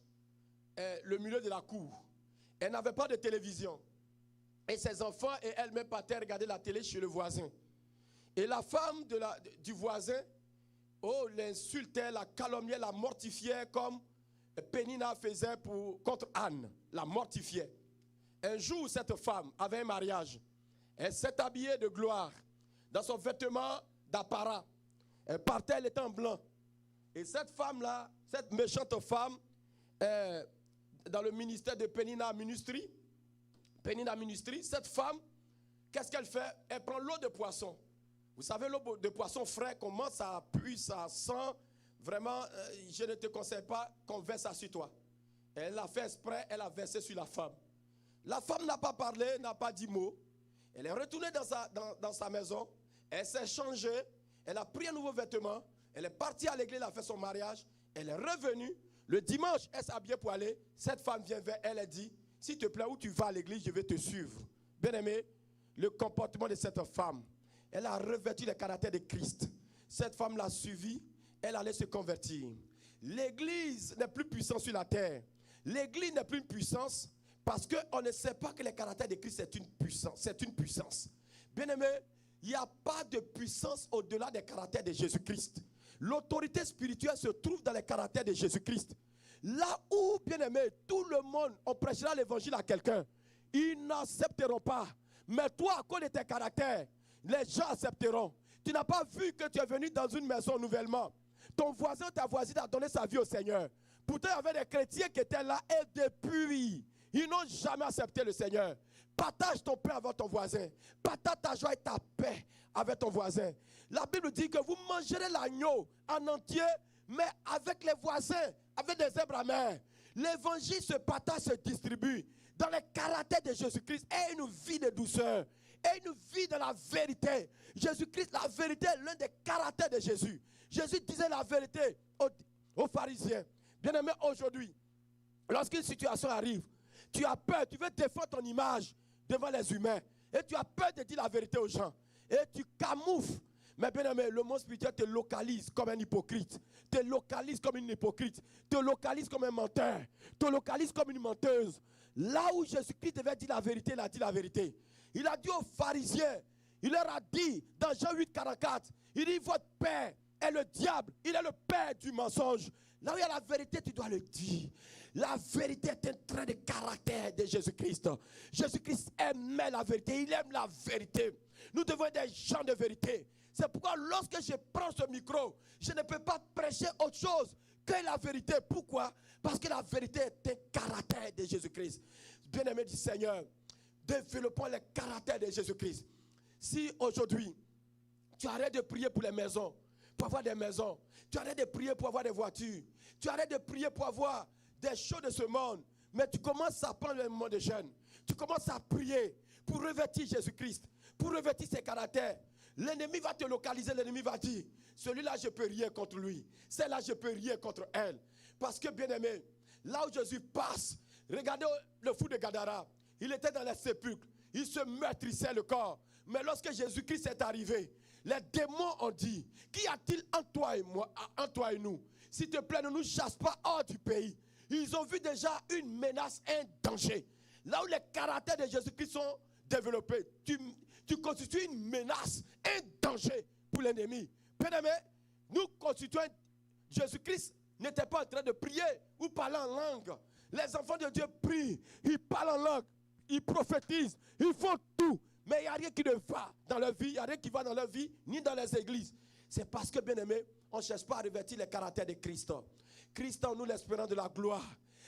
le milieu de la cour. Elle n'avait pas de télévision. Et ses enfants et elle-même partaient regarder la télé chez le voisin. Et la femme du voisin, l'insultait, la calomniait, la mortifiait comme Pénina faisait contre Anne, la mortifiait. Un jour, cette femme avait un mariage. Elle s'est habillée de gloire dans son vêtement d'apparat. Elle partait, elle était en blanc. Et cette femme-là, cette méchante femme, dans le ministère de Pénina Ministry, cette femme, qu'est-ce qu'elle fait? Elle prend l'eau de poisson. Vous savez, l'eau de poisson frais, comment ça pue, ça sent. Vraiment, je ne te conseille pas qu'on verse ça sur toi. Elle l'a fait exprès, elle a versé sur la femme. La femme n'a pas parlé, n'a pas dit mot. Elle est retournée dans sa maison. Elle s'est changée. Elle a pris un nouveau vêtement. Elle est partie à l'église, elle a fait son mariage. Elle est revenue. Le dimanche, elle s'est habillée pour aller. Cette femme vient vers elle et dit, s'il te plaît, où tu vas à l'église, je vais te suivre. Bien aimé, le comportement de cette femme, elle a revêtu le caractère de Christ. Cette femme l'a suivi. Elle allait se convertir. L'église n'est plus puissante sur la terre. L'église n'est plus une puissance parce qu'on ne sait pas que le caractère de Christ est une puissance. C'est une puissance. Bien aimé, il n'y a pas de puissance au-delà des caractères de Jésus-Christ. L'autorité spirituelle se trouve dans les caractères de Jésus-Christ. Là où, bien aimé, tout le monde, on prêchera l'évangile à quelqu'un, ils n'accepteront pas. Mais toi, à cause de tes caractères, les gens accepteront. Tu n'as pas vu que tu es venu dans une maison nouvellement. Ton voisin, ta voisine a donné sa vie au Seigneur. Pourtant, il y avait des chrétiens qui étaient là et depuis, ils n'ont jamais accepté le Seigneur. Partage ton pain avec ton voisin. Partage ta joie et ta paix avec ton voisin. La Bible dit que vous mangerez l'agneau en entier, mais avec les voisins, avec des zèbres amers. L'évangile se partage, se distribue dans le caractère de Jésus-Christ et une vie de douceur. et une vie dans la vérité. Jésus-Christ, la vérité est l'un des caractères de Jésus. Jésus disait la vérité aux pharisiens. Bien-aimé, aujourd'hui, lorsqu'une situation arrive, tu as peur, tu veux défendre ton image devant les humains. Et tu as peur de dire la vérité aux gens. Et tu camoufles. Mais bien aimé, le monde spirituel te localise comme un hypocrite. Te localise comme une hypocrite. Te localise comme un menteur. Te localise comme une menteuse. Là où Jésus-Christ devait dire la vérité, il a dit la vérité. Il a dit aux pharisiens, il leur a dit dans Jean 8, 44, il dit votre père est le diable. Il est le père du mensonge. Là où il y a la vérité, tu dois le dire. La vérité est un trait de caractère de Jésus-Christ. Jésus-Christ aimait la vérité. Il aime la vérité. Nous devons être des gens de vérité. C'est pourquoi lorsque je prends ce micro, je ne peux pas prêcher autre chose que la vérité. Pourquoi? Parce que la vérité est un caractère de Jésus-Christ. Bien-aimé du Seigneur, développons le caractère de Jésus-Christ. Si aujourd'hui, tu arrêtes de prier pour les maisons, pour avoir des maisons, tu arrêtes de prier pour avoir des voitures, tu arrêtes de prier pour avoir des choses de ce monde, mais tu commences à prendre le moment de jeûne, tu commences à prier pour revêtir Jésus-Christ, pour revêtir ses caractères. L'ennemi va te localiser, l'ennemi va dire, celui-là je peux rien contre lui, celle-là je peux rien contre elle. Parce que bien aimé, là où Jésus passe, regardez le fou de Gadara, il était dans les sépulcres, il se meurtrissait le corps. Mais lorsque Jésus-Christ est arrivé, les démons ont dit, qu'y a-t-il en toi et moi, en toi et nous? S'il te plaît, ne nous chasse pas hors du pays. Ils ont vu déjà une menace, un danger. Là où les caractères de Jésus-Christ sont développés, tu constitues une menace, un danger pour l'ennemi. Bien-aimé, nous constituons, Jésus-Christ n'était pas en train de prier ou parler en langue. Les enfants de Dieu prient, ils parlent en langue, ils prophétisent, ils font tout. Mais il n'y a rien qui ne va dans leur vie, il n'y a rien qui va dans leur vie, ni dans les églises. C'est parce que, bien aimé, on ne cherche pas à revêtir les caractères de Christ. Christ en nous, l'espérance de la gloire.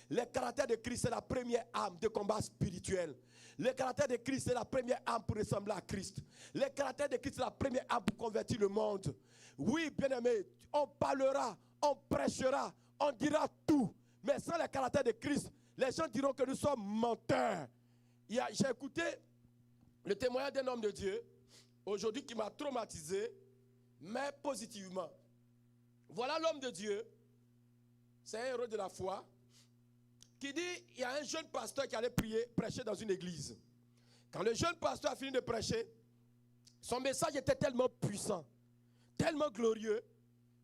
Le caractère de Christ, c'est la première âme de combat spirituel. Le caractère de Christ, c'est la première âme pour ressembler à Christ. Le caractère de Christ, c'est la première âme pour convertir le monde. Oui, bien aimé, on parlera, on prêchera, on dira tout. Mais sans le caractère de Christ, les gens diront que nous sommes menteurs. J'ai écouté le témoignage d'un homme de Dieu, aujourd'hui qui m'a traumatisé, mais positivement. Voilà l'homme de Dieu, c'est un héros de la foi, qui dit, il y a un jeune pasteur qui allait prêcher dans une église. Quand le jeune pasteur a fini de prêcher, son message était tellement puissant, tellement glorieux,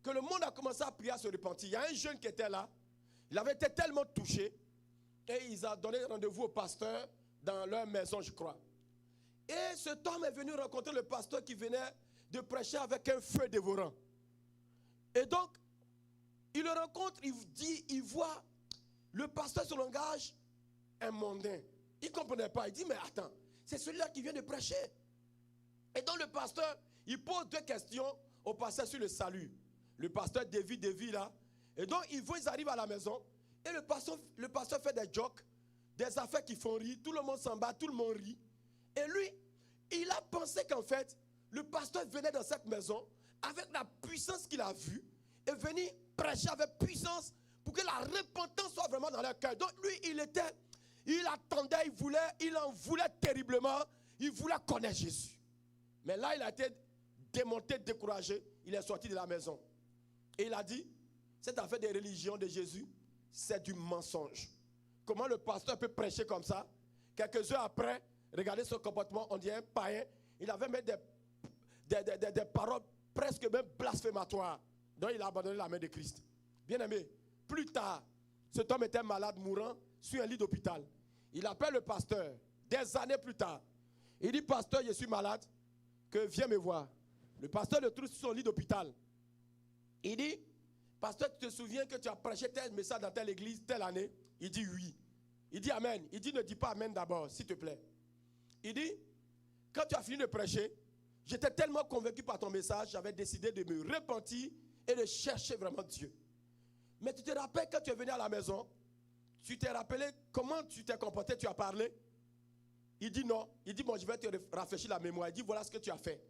que le monde a commencé à prier, à se repentir. Il y a un jeune qui était là, il avait été tellement touché, et ils ont donné rendez-vous au pasteur dans leur maison, je crois. Et cet homme est venu rencontrer le pasteur qui venait de prêcher avec un feu dévorant. Et donc, il le rencontre, il voit le pasteur sur le langage, un mondain. Il ne comprenait pas. Il dit, mais attends, c'est celui-là qui vient de prêcher. Et donc le pasteur, il pose deux questions au pasteur sur le salut. Le pasteur dévie là. Et donc ils arrivent à la maison. Et le pasteur fait des jokes, des affaires qui font rire. Tout le monde s'en bat, tout le monde rit. Et lui, il a pensé qu'en fait, le pasteur venait dans cette maison avec la puissance qu'il a vue et venir prêcher avec puissance pour que la repentance soit vraiment dans leur cœur. Donc lui, il attendait, il en voulait terriblement, il voulait connaître Jésus. Mais là, il a été démonté, découragé, il est sorti de la maison. Et il a dit, cette affaire des religions de Jésus, c'est du mensonge. Comment le pasteur peut prêcher comme ça? Quelques heures après, regardez son comportement, on dirait un païen. Il avait même des paroles presque même blasphématoires. Donc il a abandonné la main de Christ. Bien aimé, plus tard, cet homme était malade, mourant, sur un lit d'hôpital. Il appelle le pasteur, des années plus tard. Il dit, pasteur, je suis malade, que viens me voir. Le pasteur le trouve sur son lit d'hôpital. Il dit, pasteur, tu te souviens que tu as prêché tel message dans telle église, telle année? Il dit oui. Il dit amen. Il dit, ne dis pas amen d'abord, s'il te plaît. Il dit, quand tu as fini de prêcher, j'étais tellement convaincu par ton message, j'avais décidé de me repentir et de chercher vraiment Dieu. Mais tu te rappelles quand tu es venu à la maison, tu t'es rappelé comment tu t'es comporté, tu as parlé? Il dit non. Il dit, bon, je vais te rafraîchir la mémoire. Il dit, voilà ce que tu as fait.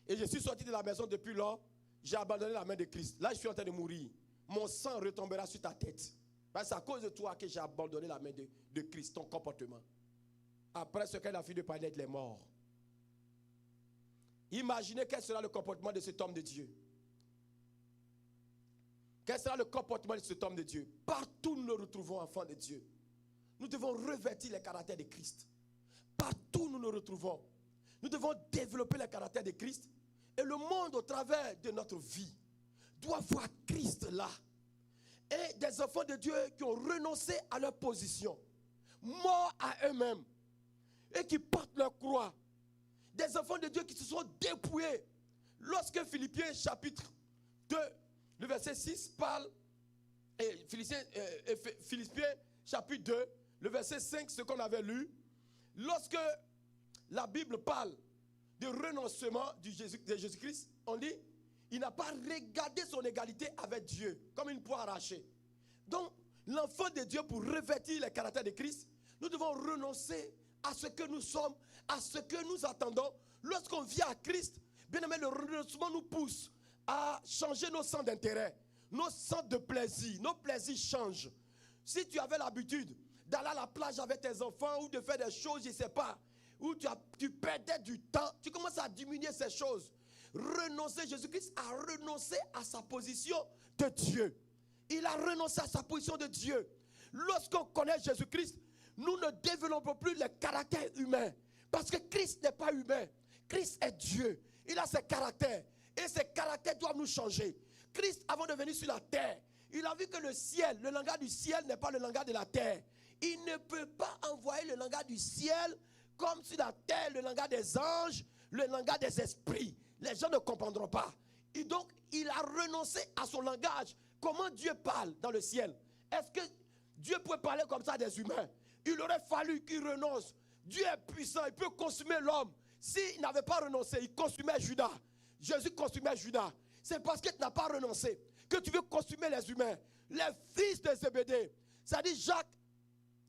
Et je suis sorti de la maison depuis lors, j'ai abandonné la main de Christ. Là, je suis en train de mourir. Mon sang retombera sur ta tête. C'est à cause de toi que j'ai abandonné la main de Christ, ton comportement. Après ce qu'elle a fini de parler, il est mort. Imaginez quel sera le comportement de cet homme de Dieu. Quel sera le comportement de cet homme de Dieu? Partout nous nous retrouvons enfants de Dieu. Nous devons revêtir le caractère de Christ. Partout nous nous retrouvons. Nous devons développer le caractère de Christ. Et le monde au travers de notre vie doit voir Christ là. Et des enfants de Dieu qui ont renoncé à leur position, morts à eux-mêmes, et qui portent leur croix. Des enfants de Dieu qui se sont dépouillés. Lorsque Philippiens chapitre 2, le verset 6 parle, et Philippiens chapitre 2, le verset 5, ce qu'on avait lu, lorsque la Bible parle de renoncement de Jésus-Christ, on dit, il n'a pas regardé son égalité avec Dieu comme une poire arrachée. Donc, l'enfant de Dieu, pour revêtir le caractère de Christ, nous devons renoncer à ce que nous sommes, à ce que nous attendons. Lorsqu'on vient à Christ, bien aimé, le renoncement nous pousse à changer nos centres d'intérêt, nos centres de plaisir. Nos plaisirs changent. Si tu avais l'habitude d'aller à la plage avec tes enfants ou de faire des choses, je ne sais pas, où tu perdais du temps, tu commences à diminuer ces choses. Renoncer, Jésus-Christ a renoncé à sa position de Dieu. Il a renoncé à sa position de Dieu. Lorsqu'on connaît Jésus-Christ, nous ne développons plus le caractère humain. Parce que Christ n'est pas humain. Christ est Dieu. Il a ses caractères. Et ces caractères doivent nous changer. Christ, avant de venir sur la terre, il a vu que le ciel, le langage du ciel n'est pas le langage de la terre. Il ne peut pas envoyer le langage du ciel comme sur la terre, le langage des anges, le langage des esprits. Les gens ne comprendront pas. Et donc, il a renoncé à son langage. Comment Dieu parle dans le ciel? Est-ce que Dieu peut parler comme ça à des humains? Il aurait fallu qu'il renonce. Dieu est puissant, il peut consumer l'homme. S'il n'avait pas renoncé, il consumait Judas. Jésus consumait Judas. C'est parce que tu n'as pas renoncé que tu veux consumer les humains. Les fils de Zébédée, c'est-à-dire Jacques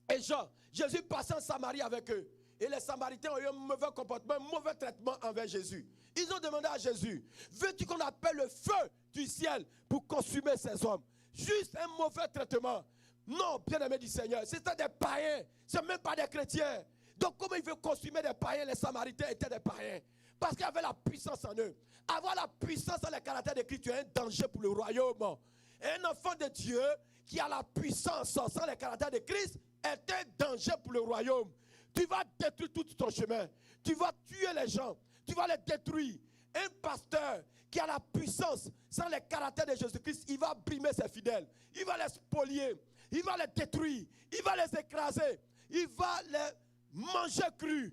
et Jean. Jésus passait en Samarie avec eux. Et les Samaritains ont eu un mauvais comportement, un mauvais traitement envers Jésus. Ils ont demandé à Jésus, veux-tu qu'on appelle le feu du ciel pour consumer ces hommes? Juste un mauvais traitement. Non, bien-aimé du Seigneur, c'était des païens, ce n'est même pas des chrétiens. Donc comment il veut consumer des païens? Les Samaritains étaient des païens. Parce qu'il y avait la puissance en eux. Avoir la puissance dans le caractère de Christ, tu es un danger pour le royaume. Et un enfant de Dieu qui a la puissance sans le caractère de Christ est un danger pour le royaume. Tu vas détruire tout ton chemin. Tu vas tuer les gens. Tu vas les détruire. Un pasteur qui a la puissance sans le caractère de Jésus-Christ, il va brimer ses fidèles. Il va les spolier. Il va les détruire. Il va les écraser. Il va les manger crus.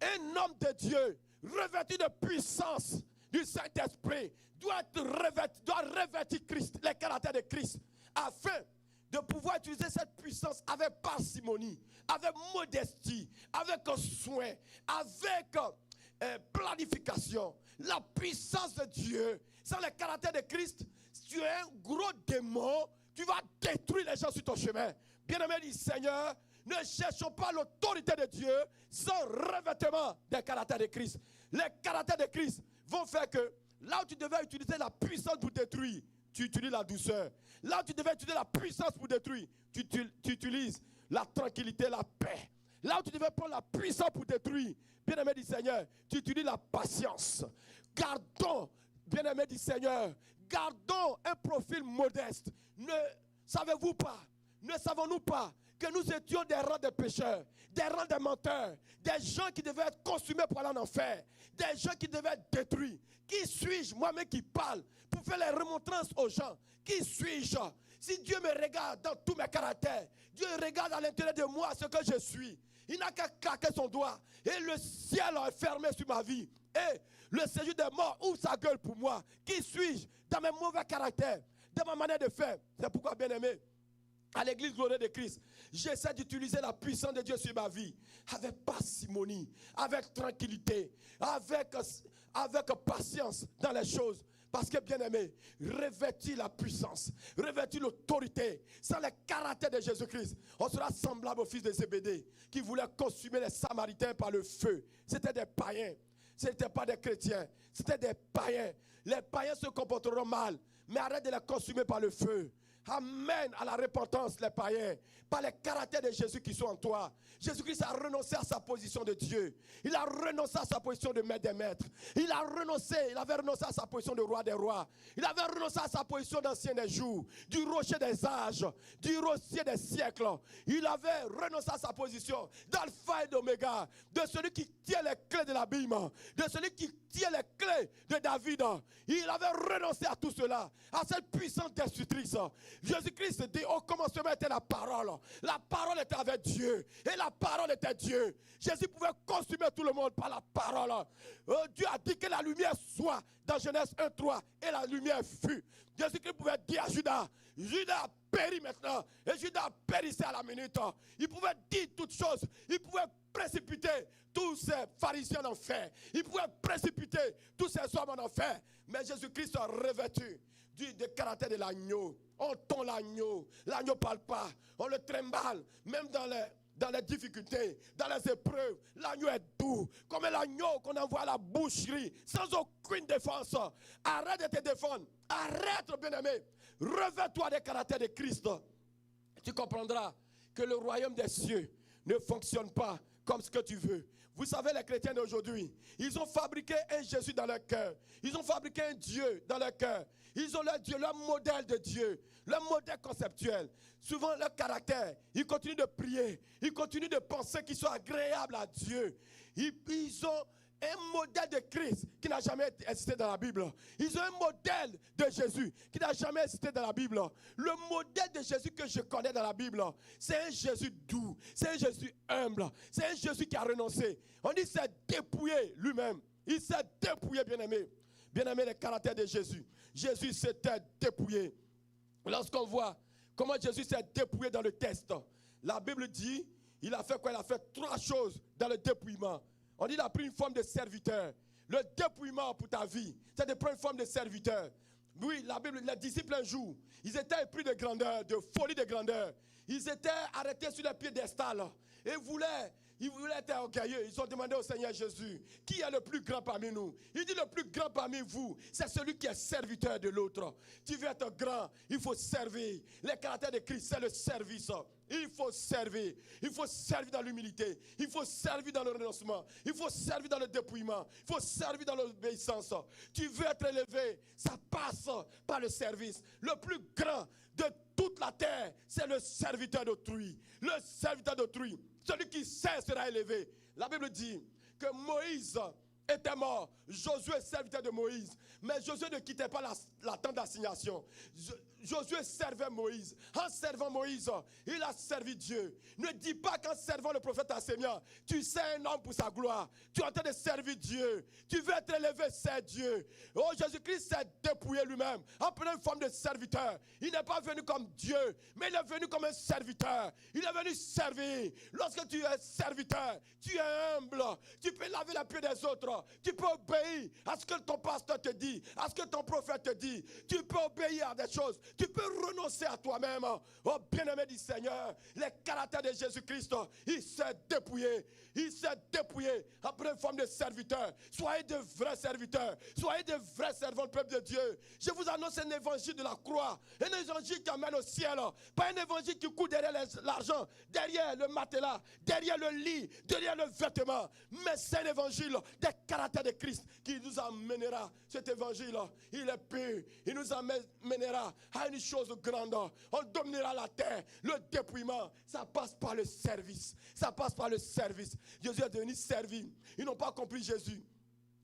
Un homme de Dieu revêtu de puissance du Saint-Esprit doit revêtir Christ, le caractère de Christ, afin de pouvoir utiliser cette puissance avec parcimonie, avec modestie, avec soin, avec planification. La puissance de Dieu, sans le caractère de Christ, si tu es un gros démon, tu vas détruire les gens sur ton chemin. Bien-aimé du Seigneur, ne cherchons pas l'autorité de Dieu sans revêtement des caractères de Christ. Les caractères de Christ vont faire que là où tu devais utiliser la puissance pour détruire, tu utilises la douceur. Là où tu devais utiliser la puissance pour détruire, tu utilises la tranquillité, la paix. Là où tu devais prendre la puissance pour détruire, bien-aimé du Seigneur, tu utilises la patience. Gardons, bien-aimé du Seigneur, gardons un profil modeste. Ne savez-vous pas, ne savons-nous pas que nous étions des rangs de pécheurs, des rangs de menteurs, des gens qui devaient être consumés pour aller en enfer, des gens qui devaient être détruits. Qui suis-je, moi-même qui parle, pour faire les remontrances aux gens? Qui suis-je? Si Dieu me regarde dans tous mes caractères, Dieu regarde à l'intérieur de moi ce que je suis. Il n'a qu'à claquer son doigt et le ciel est fermé sur ma vie. Et le séjour des morts ouvre sa gueule pour moi. Qui suis-je dans mes mauvais caractères, dans ma manière de faire? C'est pourquoi, bien-aimé, à l'église glorieuse de Christ, j'essaie d'utiliser la puissance de Dieu sur ma vie avec parcimonie, avec tranquillité, avec patience dans les choses. Parce que, bien-aimé, revêtir la puissance, revêtir l'autorité, sans le caractère de Jésus-Christ, on sera semblable au fils de Zébédée qui voulait consumer les Samaritains par le feu. C'était des païens, ce n'étaient pas des chrétiens, c'était des païens. Les païens se comporteront mal, mais arrête de les consumer par le feu. amène à la repentance les païens par les caractères de Jésus qui sont en toi. Jésus-Christ a renoncé à sa position de Dieu. Il a renoncé à sa position de maître des maîtres. Il avait renoncé à sa position de roi des rois. Il avait renoncé à sa position d'ancien des jours, du rocher des âges, du rocher des siècles. Il avait renoncé à sa position d'alpha et d'oméga, de celui qui tient les clés de l'abîme, de celui qui tient les clés de David. Il avait renoncé à tout cela, à cette puissante destructrice. Jésus-Christ dit, au commencement était la parole. La parole était avec Dieu. Et la parole était Dieu. Jésus pouvait consumer tout le monde par la parole. Dieu a dit que la lumière soit dans Genèse 1:3. Et la lumière fut. Jésus-Christ pouvait dire à Judas, Judas périt maintenant. Et Judas périssait à la minute. Il pouvait dire toutes choses. Il pouvait précipiter tous ces pharisiens en enfer. Il pouvait précipiter tous ces hommes en enfer. Mais Jésus-Christ a revêtu du caractère de l'agneau. On tond l'agneau. L'agneau ne parle pas. On le trimballe. Même dans les difficultés, dans les épreuves, l'agneau est doux. Comme l'agneau qu'on envoie à la boucherie, sans aucune défense. Arrête de te défendre. Arrête, bien-aimé. Revêt-toi des caractères de Christ. Tu comprendras que le royaume des cieux ne fonctionne pas comme ce que tu veux. Vous savez, les chrétiens d'aujourd'hui, ils ont fabriqué un Jésus dans leur cœur. Ils ont fabriqué un Dieu dans leur cœur. Ils ont leur Dieu, leur modèle de Dieu, leur modèle conceptuel. Souvent, leur caractère, ils continuent de prier. Ils continuent de penser qu'ils sont agréables à Dieu. Ils ont un modèle de Christ qui n'a jamais existé dans la Bible. Ils ont un modèle de Jésus qui n'a jamais existé dans la Bible. Le modèle de Jésus que je connais dans la Bible, c'est un Jésus doux, c'est un Jésus humble, c'est un Jésus qui a renoncé. On dit qu'il s'est dépouillé lui-même. Il s'est dépouillé, bien-aimé. Bien-aimé, le caractère de Jésus. Jésus s'était dépouillé. Lorsqu'on voit comment Jésus s'est dépouillé dans le texte, la Bible dit, il a fait quoi? Il a fait 3 choses dans le dépouillement. On dit qu'il a pris une forme de serviteur. Le dépouillement pour ta vie, c'est de prendre une forme de serviteur. Oui, la Bible, les disciples un jour, ils étaient pris de grandeur, de folie de grandeur. Ils étaient arrêtés sur les piédestals et ils voulaient être orgueilleux. Ils ont demandé au Seigneur Jésus, qui est le plus grand parmi nous? Il dit, le plus grand parmi vous, c'est celui qui est serviteur de l'autre. Tu veux être grand, il faut servir. Les caractères de Christ, c'est le service. Il faut servir. Il faut servir dans l'humilité. Il faut servir dans le renoncement. Il faut servir dans le dépouillement. Il faut servir dans l'obéissance. Tu veux être élevé, ça passe par le service. Le plus grand de toute la terre, c'est le serviteur d'autrui. Le serviteur d'autrui. Celui qui sert sera élevé. La Bible dit que Moïse était mort. Josué, serviteur de Moïse. Mais Josué ne quittait pas la tente d'assignation. Josué servait Moïse. En servant Moïse, il a servi Dieu. Ne dis pas qu'en servant le prophète enseignant, tu sais un homme pour sa gloire. Tu es en train de servir Dieu. Tu veux être élevé, c'est Dieu. Oh, Jésus-Christ s'est dépouillé lui-même en prenant une forme de serviteur. Il n'est pas venu comme Dieu, mais il est venu comme un serviteur. Il est venu servir. Lorsque tu es serviteur, tu es humble. Tu peux laver la pied des autres. Tu peux obéir à ce que ton pasteur te dit, à ce que ton prophète te dit. Tu peux obéir à des choses. Tu peux renoncer à toi-même. Oh, bien-aimé du Seigneur, les caractères de Jésus-Christ, il s'est dépouillé. Il s'est dépouillé après une forme de serviteur. Soyez de vrais serviteurs. Soyez de vrais servants du peuple de Dieu. Je vous annonce un évangile de la croix. Un évangile qui amène au ciel. Pas un évangile qui court derrière l'argent, derrière le matelas, derrière le lit, derrière le vêtement. Mais c'est un évangile des caractères de Christ qui nous amènera. Cet évangile, il est pur. Il nous amènera à une chose grande. On dominera la terre. Le dépouillement, ça passe par le service. Ça passe par le service. Jésus est devenu servi. Ils n'ont pas compris Jésus.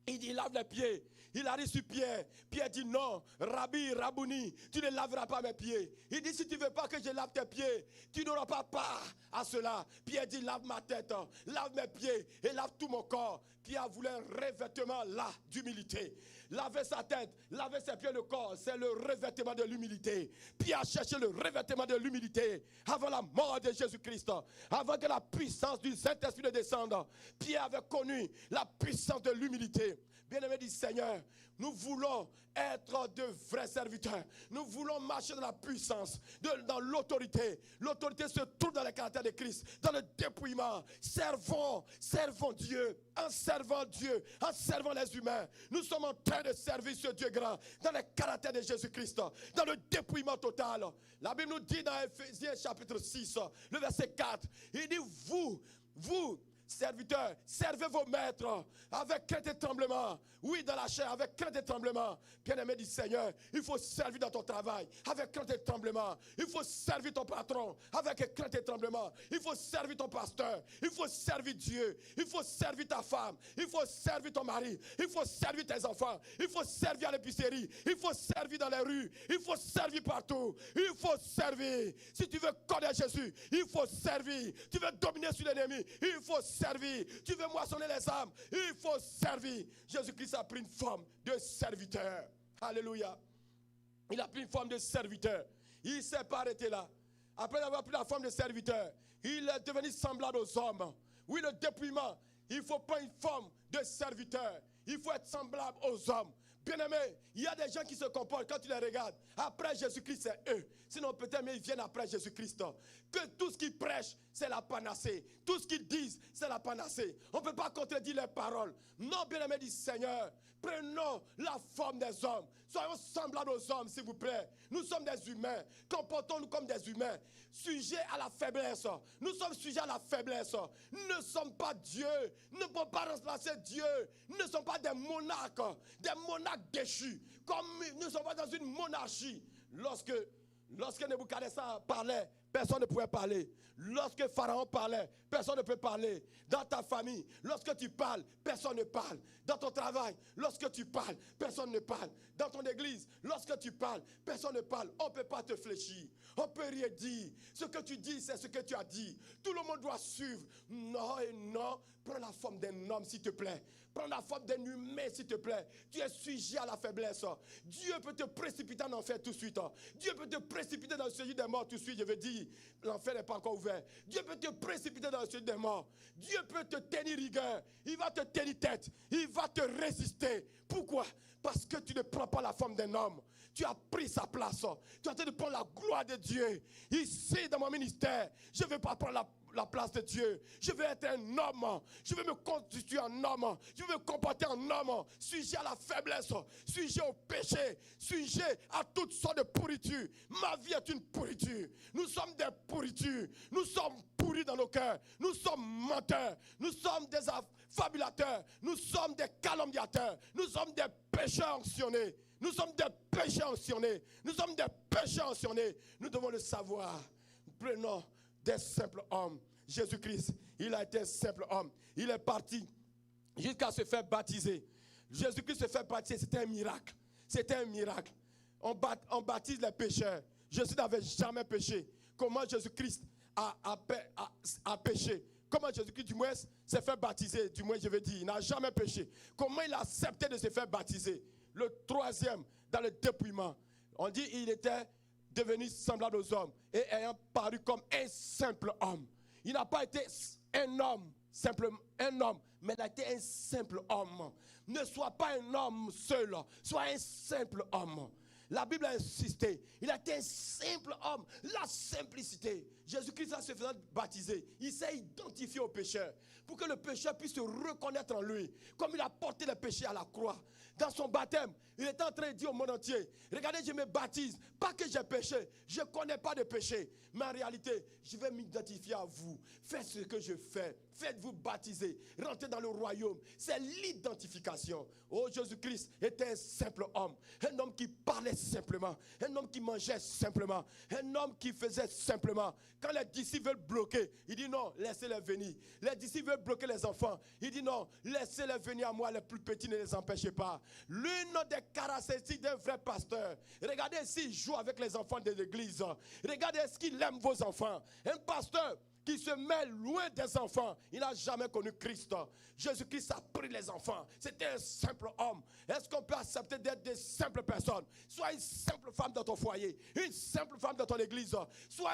Il dit, il lave les pieds. Il arrive sur Pierre. Pierre dit, non, Rabbi, Rabouni, tu ne laveras pas mes pieds. Il dit, si tu ne veux pas que je lave tes pieds, tu n'auras pas part à cela. Pierre dit, lave ma tête, lave mes pieds et lave tout mon corps. Pierre voulait un revêtement là d'humilité. Laver sa tête, laver ses pieds, le corps, c'est le revêtement de l'humilité. Pierre a cherché le revêtement de l'humilité avant la mort de Jésus-Christ, avant que la puissance du Saint-Esprit ne descende. Pierre avait connu la puissance de l'humilité. Bien-aimés du Seigneur, nous voulons être de vrais serviteurs. Nous voulons marcher dans la puissance, dans l'autorité. L'autorité se trouve dans le caractère de Christ, dans le dépouillement. Servons Dieu, en servant Dieu, en servant les humains. Nous sommes en train de servir ce Dieu grand, dans le caractère de Jésus-Christ, dans le dépouillement total. La Bible nous dit dans Ephésiens chapitre 6, le verset 4, il dit, vous, serviteurs, servez vos maîtres avec crainte et tremblement. Oui, dans la chair, avec crainte et tremblement. Bien-aimé du Seigneur, il faut servir dans ton travail avec crainte et tremblement. Il faut servir ton patron avec crainte et tremblement. Il faut servir ton pasteur. Il faut servir Dieu. Il faut servir ta femme. Il faut servir ton mari. Il faut servir tes enfants. Il faut servir à l'épicerie. Il faut servir dans les rues. Il faut servir partout. Il faut servir. Si tu veux connaître Jésus, il faut servir. Tu veux dominer sur l'ennemi, il faut servir. Tu veux moissonner les âmes, il faut servir. Jésus-Christ a pris une forme de serviteur. Alléluia. Il a pris une forme de serviteur. Il ne s'est pas arrêté là. Après avoir pris la forme de serviteur, il est devenu semblable aux hommes. Oui, le dépouillement, il faut prendre une forme de serviteur. Il faut être semblable aux hommes. Bien-aimé, il y a des gens qui se comportent, quand tu les regardes, après Jésus-Christ, c'est eux. Sinon, peut-être mais ils viennent après Jésus-Christ. Que tout ce qu'ils prêchent, c'est la panacée. Tout ce qu'ils disent, c'est la panacée. On ne peut pas contredire les paroles. Non, bien-aimé du Seigneur, prenons la forme des hommes. Soyons semblables aux hommes, s'il vous plaît. Nous sommes des humains. Comportons-nous comme des humains. Sujets à la faiblesse. Nous sommes sujets à la faiblesse. Nous ne sommes pas Dieu. Nous ne pouvons pas remplacer Dieu. Nous ne sommes pas des monarques déchus. Comme nous ne sommes pas dans une monarchie. Lorsque Nebuchadnezzar parlait, personne ne pouvait parler. Lorsque Pharaon parlait, personne ne peut parler. Dans ta famille, lorsque tu parles, personne ne parle. Dans ton travail, lorsque tu parles, personne ne parle. Dans ton église, lorsque tu parles, personne ne parle. On ne peut pas te fléchir. On ne peut rien dire. Ce que tu dis, c'est ce que tu as dit. Tout le monde doit suivre. Non et non. Prends la forme d'un homme, s'il te plaît. Prends la forme d'un humain, s'il te plaît. Tu es sujet à la faiblesse. Dieu peut te précipiter en enfer tout de suite. Dieu peut te précipiter dans le séjour des morts tout de suite. Je veux dire, l'enfer n'est pas encore ouvert. Dieu peut te précipiter dans le séjour des morts. Dieu peut te tenir rigueur. Il va te tenir tête. Il va te résister. Pourquoi? Parce que tu ne prends pas la forme d'un homme. Tu as pris sa place. Tu es en train de prendre la gloire de Dieu. Ici, dans mon ministère, je ne veux pas prendre la place de Dieu. Je veux être un homme. Je veux me constituer en homme. Je veux me comporter en homme. Sujet à la faiblesse. Sujet au péché. Sujet à toutes sortes de pourritures. Ma vie est une pourriture. Nous sommes des pourritures. Nous sommes pourris dans nos cœurs. Nous sommes menteurs. Nous sommes des affabulateurs. Nous sommes des calomniateurs. Nous sommes des pécheurs ancionnés. Nous sommes des pécheurs ancionnés. Nous sommes des pécheurs ancionnés. Nous devons le savoir. Prenons des simples hommes. Jésus-Christ, il a été un simple homme. Il est parti jusqu'à se faire baptiser. Jésus-Christ se fait baptiser, c'était un miracle. C'était un miracle. On baptise les pécheurs. Jésus n'avait jamais péché. Comment Jésus-Christ a péché? Comment Jésus-Christ, du moins, s'est fait baptiser? Du moins, je veux dire, il n'a jamais péché. Comment il a accepté de se faire baptiser? Le troisième, dans le dépouillement, on dit qu'il était devenu semblable aux hommes et ayant paru comme un simple homme. Il n'a pas été un homme, mais il a été un simple homme. Ne sois pas un homme seul, sois un simple homme. La Bible a insisté, il a été un simple homme, la simplicité. Jésus-Christ, en se faisant baptiser, il s'est identifié au pécheur pour que le pécheur puisse se reconnaître en lui, comme il a porté le péché à la croix. Dans son baptême, il était en train de dire au monde entier, regardez, je me baptise, pas que j'ai péché, je ne connais pas de péché, mais en réalité, je vais m'identifier à vous. Faites ce que je fais, faites-vous baptiser, rentrez dans le royaume. C'est l'identification. Oh, Jésus-Christ était un simple homme qui parlait simplement, un homme qui mangeait simplement, un homme qui faisait simplement. Quand les disciples veulent bloquer, il dit non, laissez-les venir. Les disciples veulent bloquer les enfants, il dit non, laissez-les venir à moi, les plus petits, ne les empêchez pas. L'une des caractéristiques d'un vrai pasteur, regardez s'il joue avec les enfants de l'église, regardez est-ce qu'il aime vos enfants. Un pasteur qui se met loin des enfants, il n'a jamais connu Christ. Jésus-Christ a pris les enfants. C'était un simple homme. Est-ce qu'on peut accepter d'être des simples personnes? Sois une simple femme dans ton foyer, une simple femme dans ton église, sois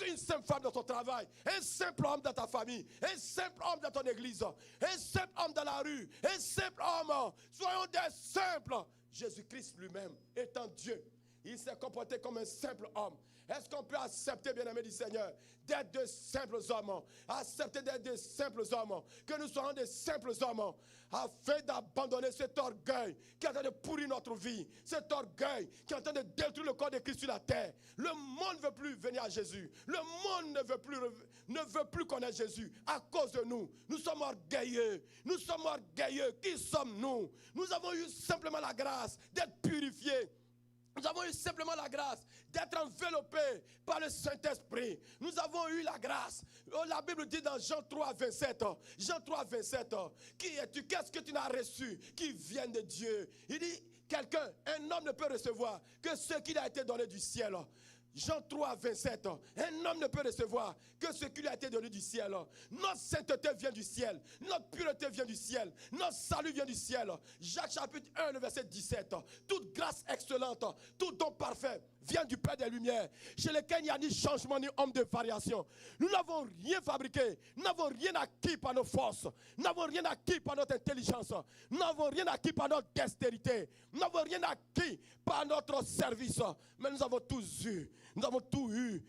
une simple femme dans ton travail, un simple homme dans ta famille, un simple homme dans ton église, un simple homme dans la rue, un simple homme. Soyons des simples. Jésus-Christ lui-même, étant Dieu, il s'est comporté comme un simple homme. Est-ce qu'on peut accepter, bien-aimé du Seigneur, d'être de simples hommes? Accepter d'être de simples hommes. Que nous soyons des simples hommes. Afin d'abandonner cet orgueil qui est en train de pourrir notre vie. Cet orgueil qui est en train de détruire le corps de Christ sur la terre. Le monde ne veut plus venir à Jésus. Le monde ne veut plus connaître Jésus à cause de nous. Nous sommes orgueilleux. Nous sommes orgueilleux. Qui sommes-nous? Nous avons eu simplement la grâce d'être purifiés. Nous avons eu simplement la grâce d'être enveloppés par le Saint-Esprit. Nous avons eu la grâce. La Bible dit dans Jean 3, 27, Jean 3, 27, qui es-tu? Qu'est-ce que tu n'as reçu qui vient de Dieu? Il dit, un homme ne peut recevoir que ce qui lui a été donné du ciel. Jean 3, 27, un homme ne peut recevoir que ce qui lui a été donné du ciel. Notre sainteté vient du ciel, notre pureté vient du ciel, notre salut vient du ciel. Jacques chapitre 1, le verset 17, toute grâce excellente, tout don parfait vient du Père des Lumières, chez lequel il n'y a ni changement ni homme de variation. Nous n'avons rien fabriqué, nous n'avons rien acquis par nos forces, nous n'avons rien acquis par notre intelligence, nous n'avons rien acquis par notre dextérité, nous n'avons rien acquis par notre service, mais nous avons tous eu. Nous avons tout eu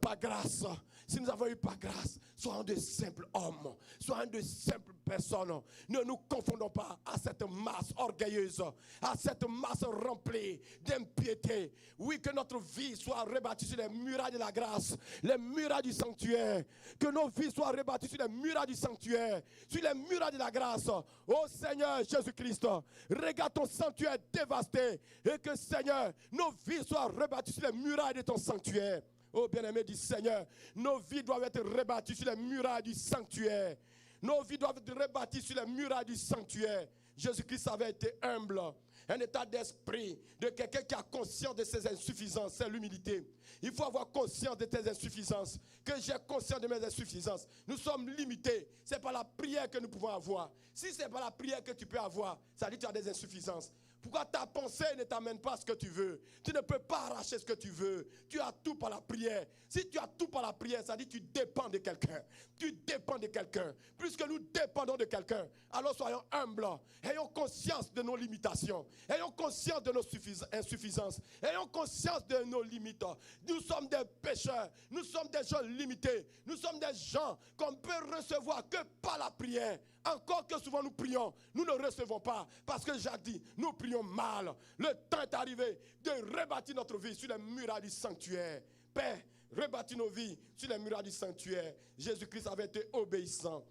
par grâce. Si nous avons eu par grâce, soyons de simples hommes, soyons de simples personnes. Ne nous confondons pas à cette masse orgueilleuse, à cette masse remplie d'impiété. Oui, que notre vie soit rebâtie sur les murailles de la grâce, les murailles du sanctuaire. Que nos vies soient rebâties sur les murailles du sanctuaire, sur les murailles de la grâce. Ô Seigneur Jésus-Christ, regarde ton sanctuaire dévasté et que Seigneur, nos vies soient rebâties sur les murailles de ton sanctuaire. Oh bien-aimé du Seigneur, nos vies doivent être rebâties sur les murailles du sanctuaire. Nos vies doivent être rebâties sur les murailles du sanctuaire. Jésus-Christ avait été humble. Un état d'esprit de quelqu'un qui a conscience de ses insuffisances, c'est l'humilité. Il faut avoir conscience de tes insuffisances. Que j'ai conscience de mes insuffisances. Nous sommes limités. Ce n'est pas la prière que nous pouvons avoir. Si ce n'est pas la prière que tu peux avoir, ça dit que tu as des insuffisances. Pourquoi ta pensée ne t'amène pas à ce que tu veux? Tu ne peux pas arracher ce que tu veux. Tu as tout par la prière. Si tu as tout par la prière, ça dit que tu dépends de quelqu'un. Tu dépends de quelqu'un. Puisque nous dépendons de quelqu'un, alors soyons humbles. Ayons conscience de nos limitations. Ayons conscience de nos insuffisances. Ayons conscience de nos limites. Nous sommes des pécheurs. Nous sommes des gens limités. Nous sommes des gens qu'on peut recevoir que par la prière. Encore que souvent nous prions, nous ne recevons pas. Parce que j'ai dit, nous prions mal. Le temps est arrivé de rebâtir notre vie sur les murailles du sanctuaire. Père, rebâtis nos vies sur les murailles du sanctuaire. Jésus-Christ avait été obéissant.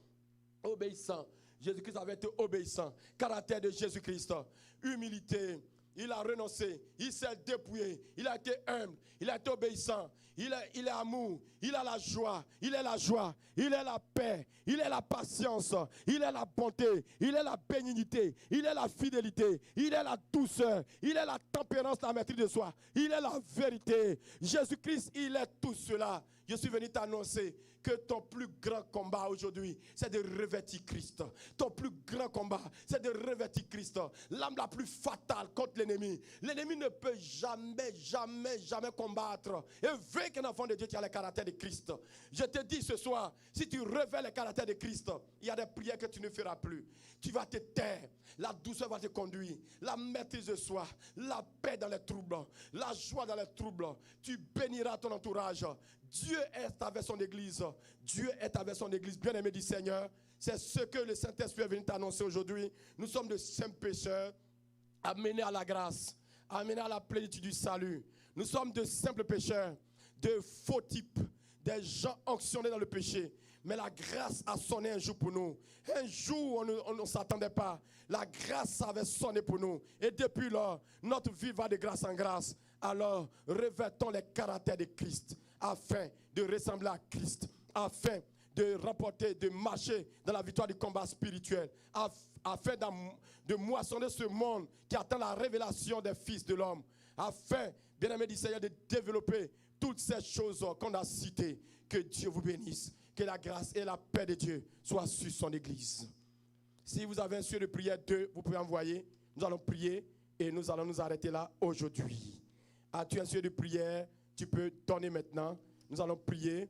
Obéissant. Jésus-Christ avait été obéissant. Caractère de Jésus-Christ. Humilité. Il a renoncé. Il s'est dépouillé. Il a été humble. Il a été obéissant. Il est amour. Il a la joie. Il est la joie. Il est la paix. Il est la patience. Il est la bonté. Il est la bénignité. Il est la fidélité. Il est la douceur. Il est la tempérance, la maîtrise de soi. Il est la vérité. Jésus-Christ, il est tout cela. Je suis venu t'annoncer que ton plus grand combat aujourd'hui, c'est de revêtir Christ. Ton plus grand combat, c'est de revêtir Christ. L'arme la plus fatale contre l'ennemi. L'ennemi ne peut jamais combattre et vaincre un enfant de Dieu qui a le caractère de Christ. Je te dis ce soir, si tu revêts le caractère de Christ, il y a des prières que tu ne feras plus. Tu vas te taire. La douceur va te conduire. La maîtrise de soi. La paix dans les troubles. La joie dans les troubles. Tu béniras ton entourage. Dieu est avec son église. Dieu est avec son église. Bien-aimé du Seigneur, c'est ce que le Saint-Esprit est venu t'annoncer aujourd'hui. Nous sommes de simples pécheurs, amenés à la grâce, amenés à la plénitude du salut. Nous sommes de simples pécheurs, de faux types, des gens onctionnés dans le péché. Mais la grâce a sonné un jour pour nous. Un jour, on ne s'attendait pas. La grâce avait sonné pour nous. Et depuis lors, notre vie va de grâce en grâce. Alors, revêtons les caractères de Christ afin de ressembler à Christ, afin de remporter, de marcher dans la victoire du combat spirituel, afin de moissonner ce monde qui attend la révélation des fils de l'homme, afin, bien-aimé du Seigneur, de développer toutes ces choses qu'on a citées. Que Dieu vous bénisse. Que la grâce et la paix de Dieu soient sur son Église. Si vous avez un sujet de prière 2, vous pouvez envoyer. Nous allons prier et nous allons nous arrêter là aujourd'hui. As-tu un sujet de prière? Tu peux donner maintenant. Nous allons prier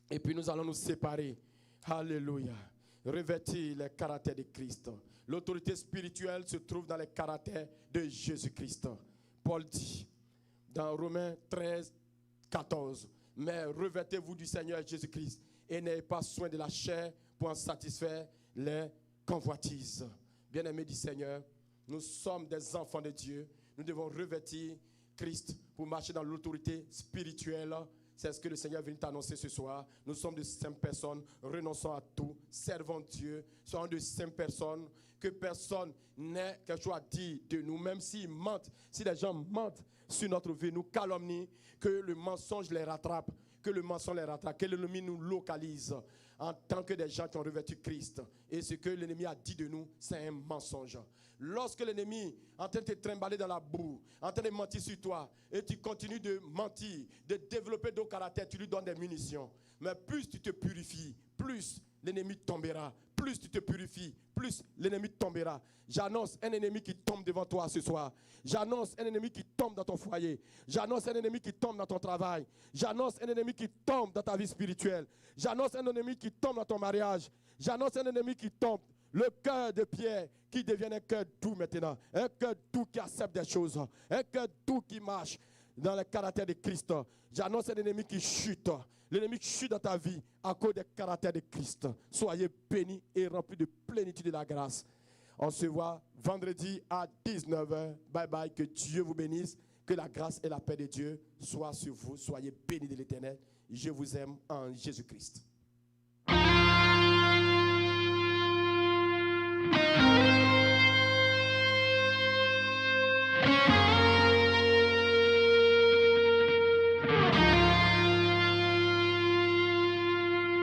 et puis nous allons nous séparer. Alléluia. Revêtir les caractères de Christ. L'autorité spirituelle se trouve dans les caractères de Jésus-Christ. Paul dit dans Romains 13, 14, mais revêtez-vous du Seigneur Jésus-Christ et n'ayez pas soin de la chair pour en satisfaire les convoitises. Bien-aimés du Seigneur, nous sommes des enfants de Dieu. Nous devons revêtir Christ pour marcher dans l'autorité spirituelle. C'est ce que le Seigneur vient t'annoncer ce soir. Nous sommes de saintes personnes, renonçons à tout, servons Dieu, soyons de saintes personnes, que personne n'ait quelque chose à dire de nous, même s'ils mentent, si les gens mentent sur notre vie, nous calomnient, que le mensonge les rattrape, que l'ennemi nous localise en tant que des gens qui ont revêtu Christ. Et ce que l'ennemi a dit de nous, c'est un mensonge. Lorsque l'ennemi est en train de te trimballer dans la boue, en train de mentir sur toi, et tu continues de mentir, de développer d'autres caractères, tu lui donnes des munitions. Mais plus tu te purifies, plus l'ennemi tombera. Plus tu te purifies, plus l'ennemi tombera. J'annonce un ennemi qui tombe devant toi ce soir. J'annonce un ennemi qui tombe dans ton foyer. J'annonce un ennemi qui tombe dans ton travail. J'annonce un ennemi qui tombe dans ta vie spirituelle. J'annonce un ennemi qui tombe dans ton mariage. J'annonce un ennemi qui tombe. Le cœur de Pierre qui devient un cœur doux maintenant. Un cœur doux qui accepte des choses. Un cœur doux qui marche dans le caractère de Christ. J'annonce un ennemi qui chute. L'ennemi chute dans ta vie à cause des caractères de Christ. Soyez bénis et remplis de plénitude de la grâce. On se voit vendredi à 19h. Bye bye. Que Dieu vous bénisse. Que la grâce et la paix de Dieu soient sur vous. Soyez bénis de l'Éternel. Je vous aime en Jésus-Christ.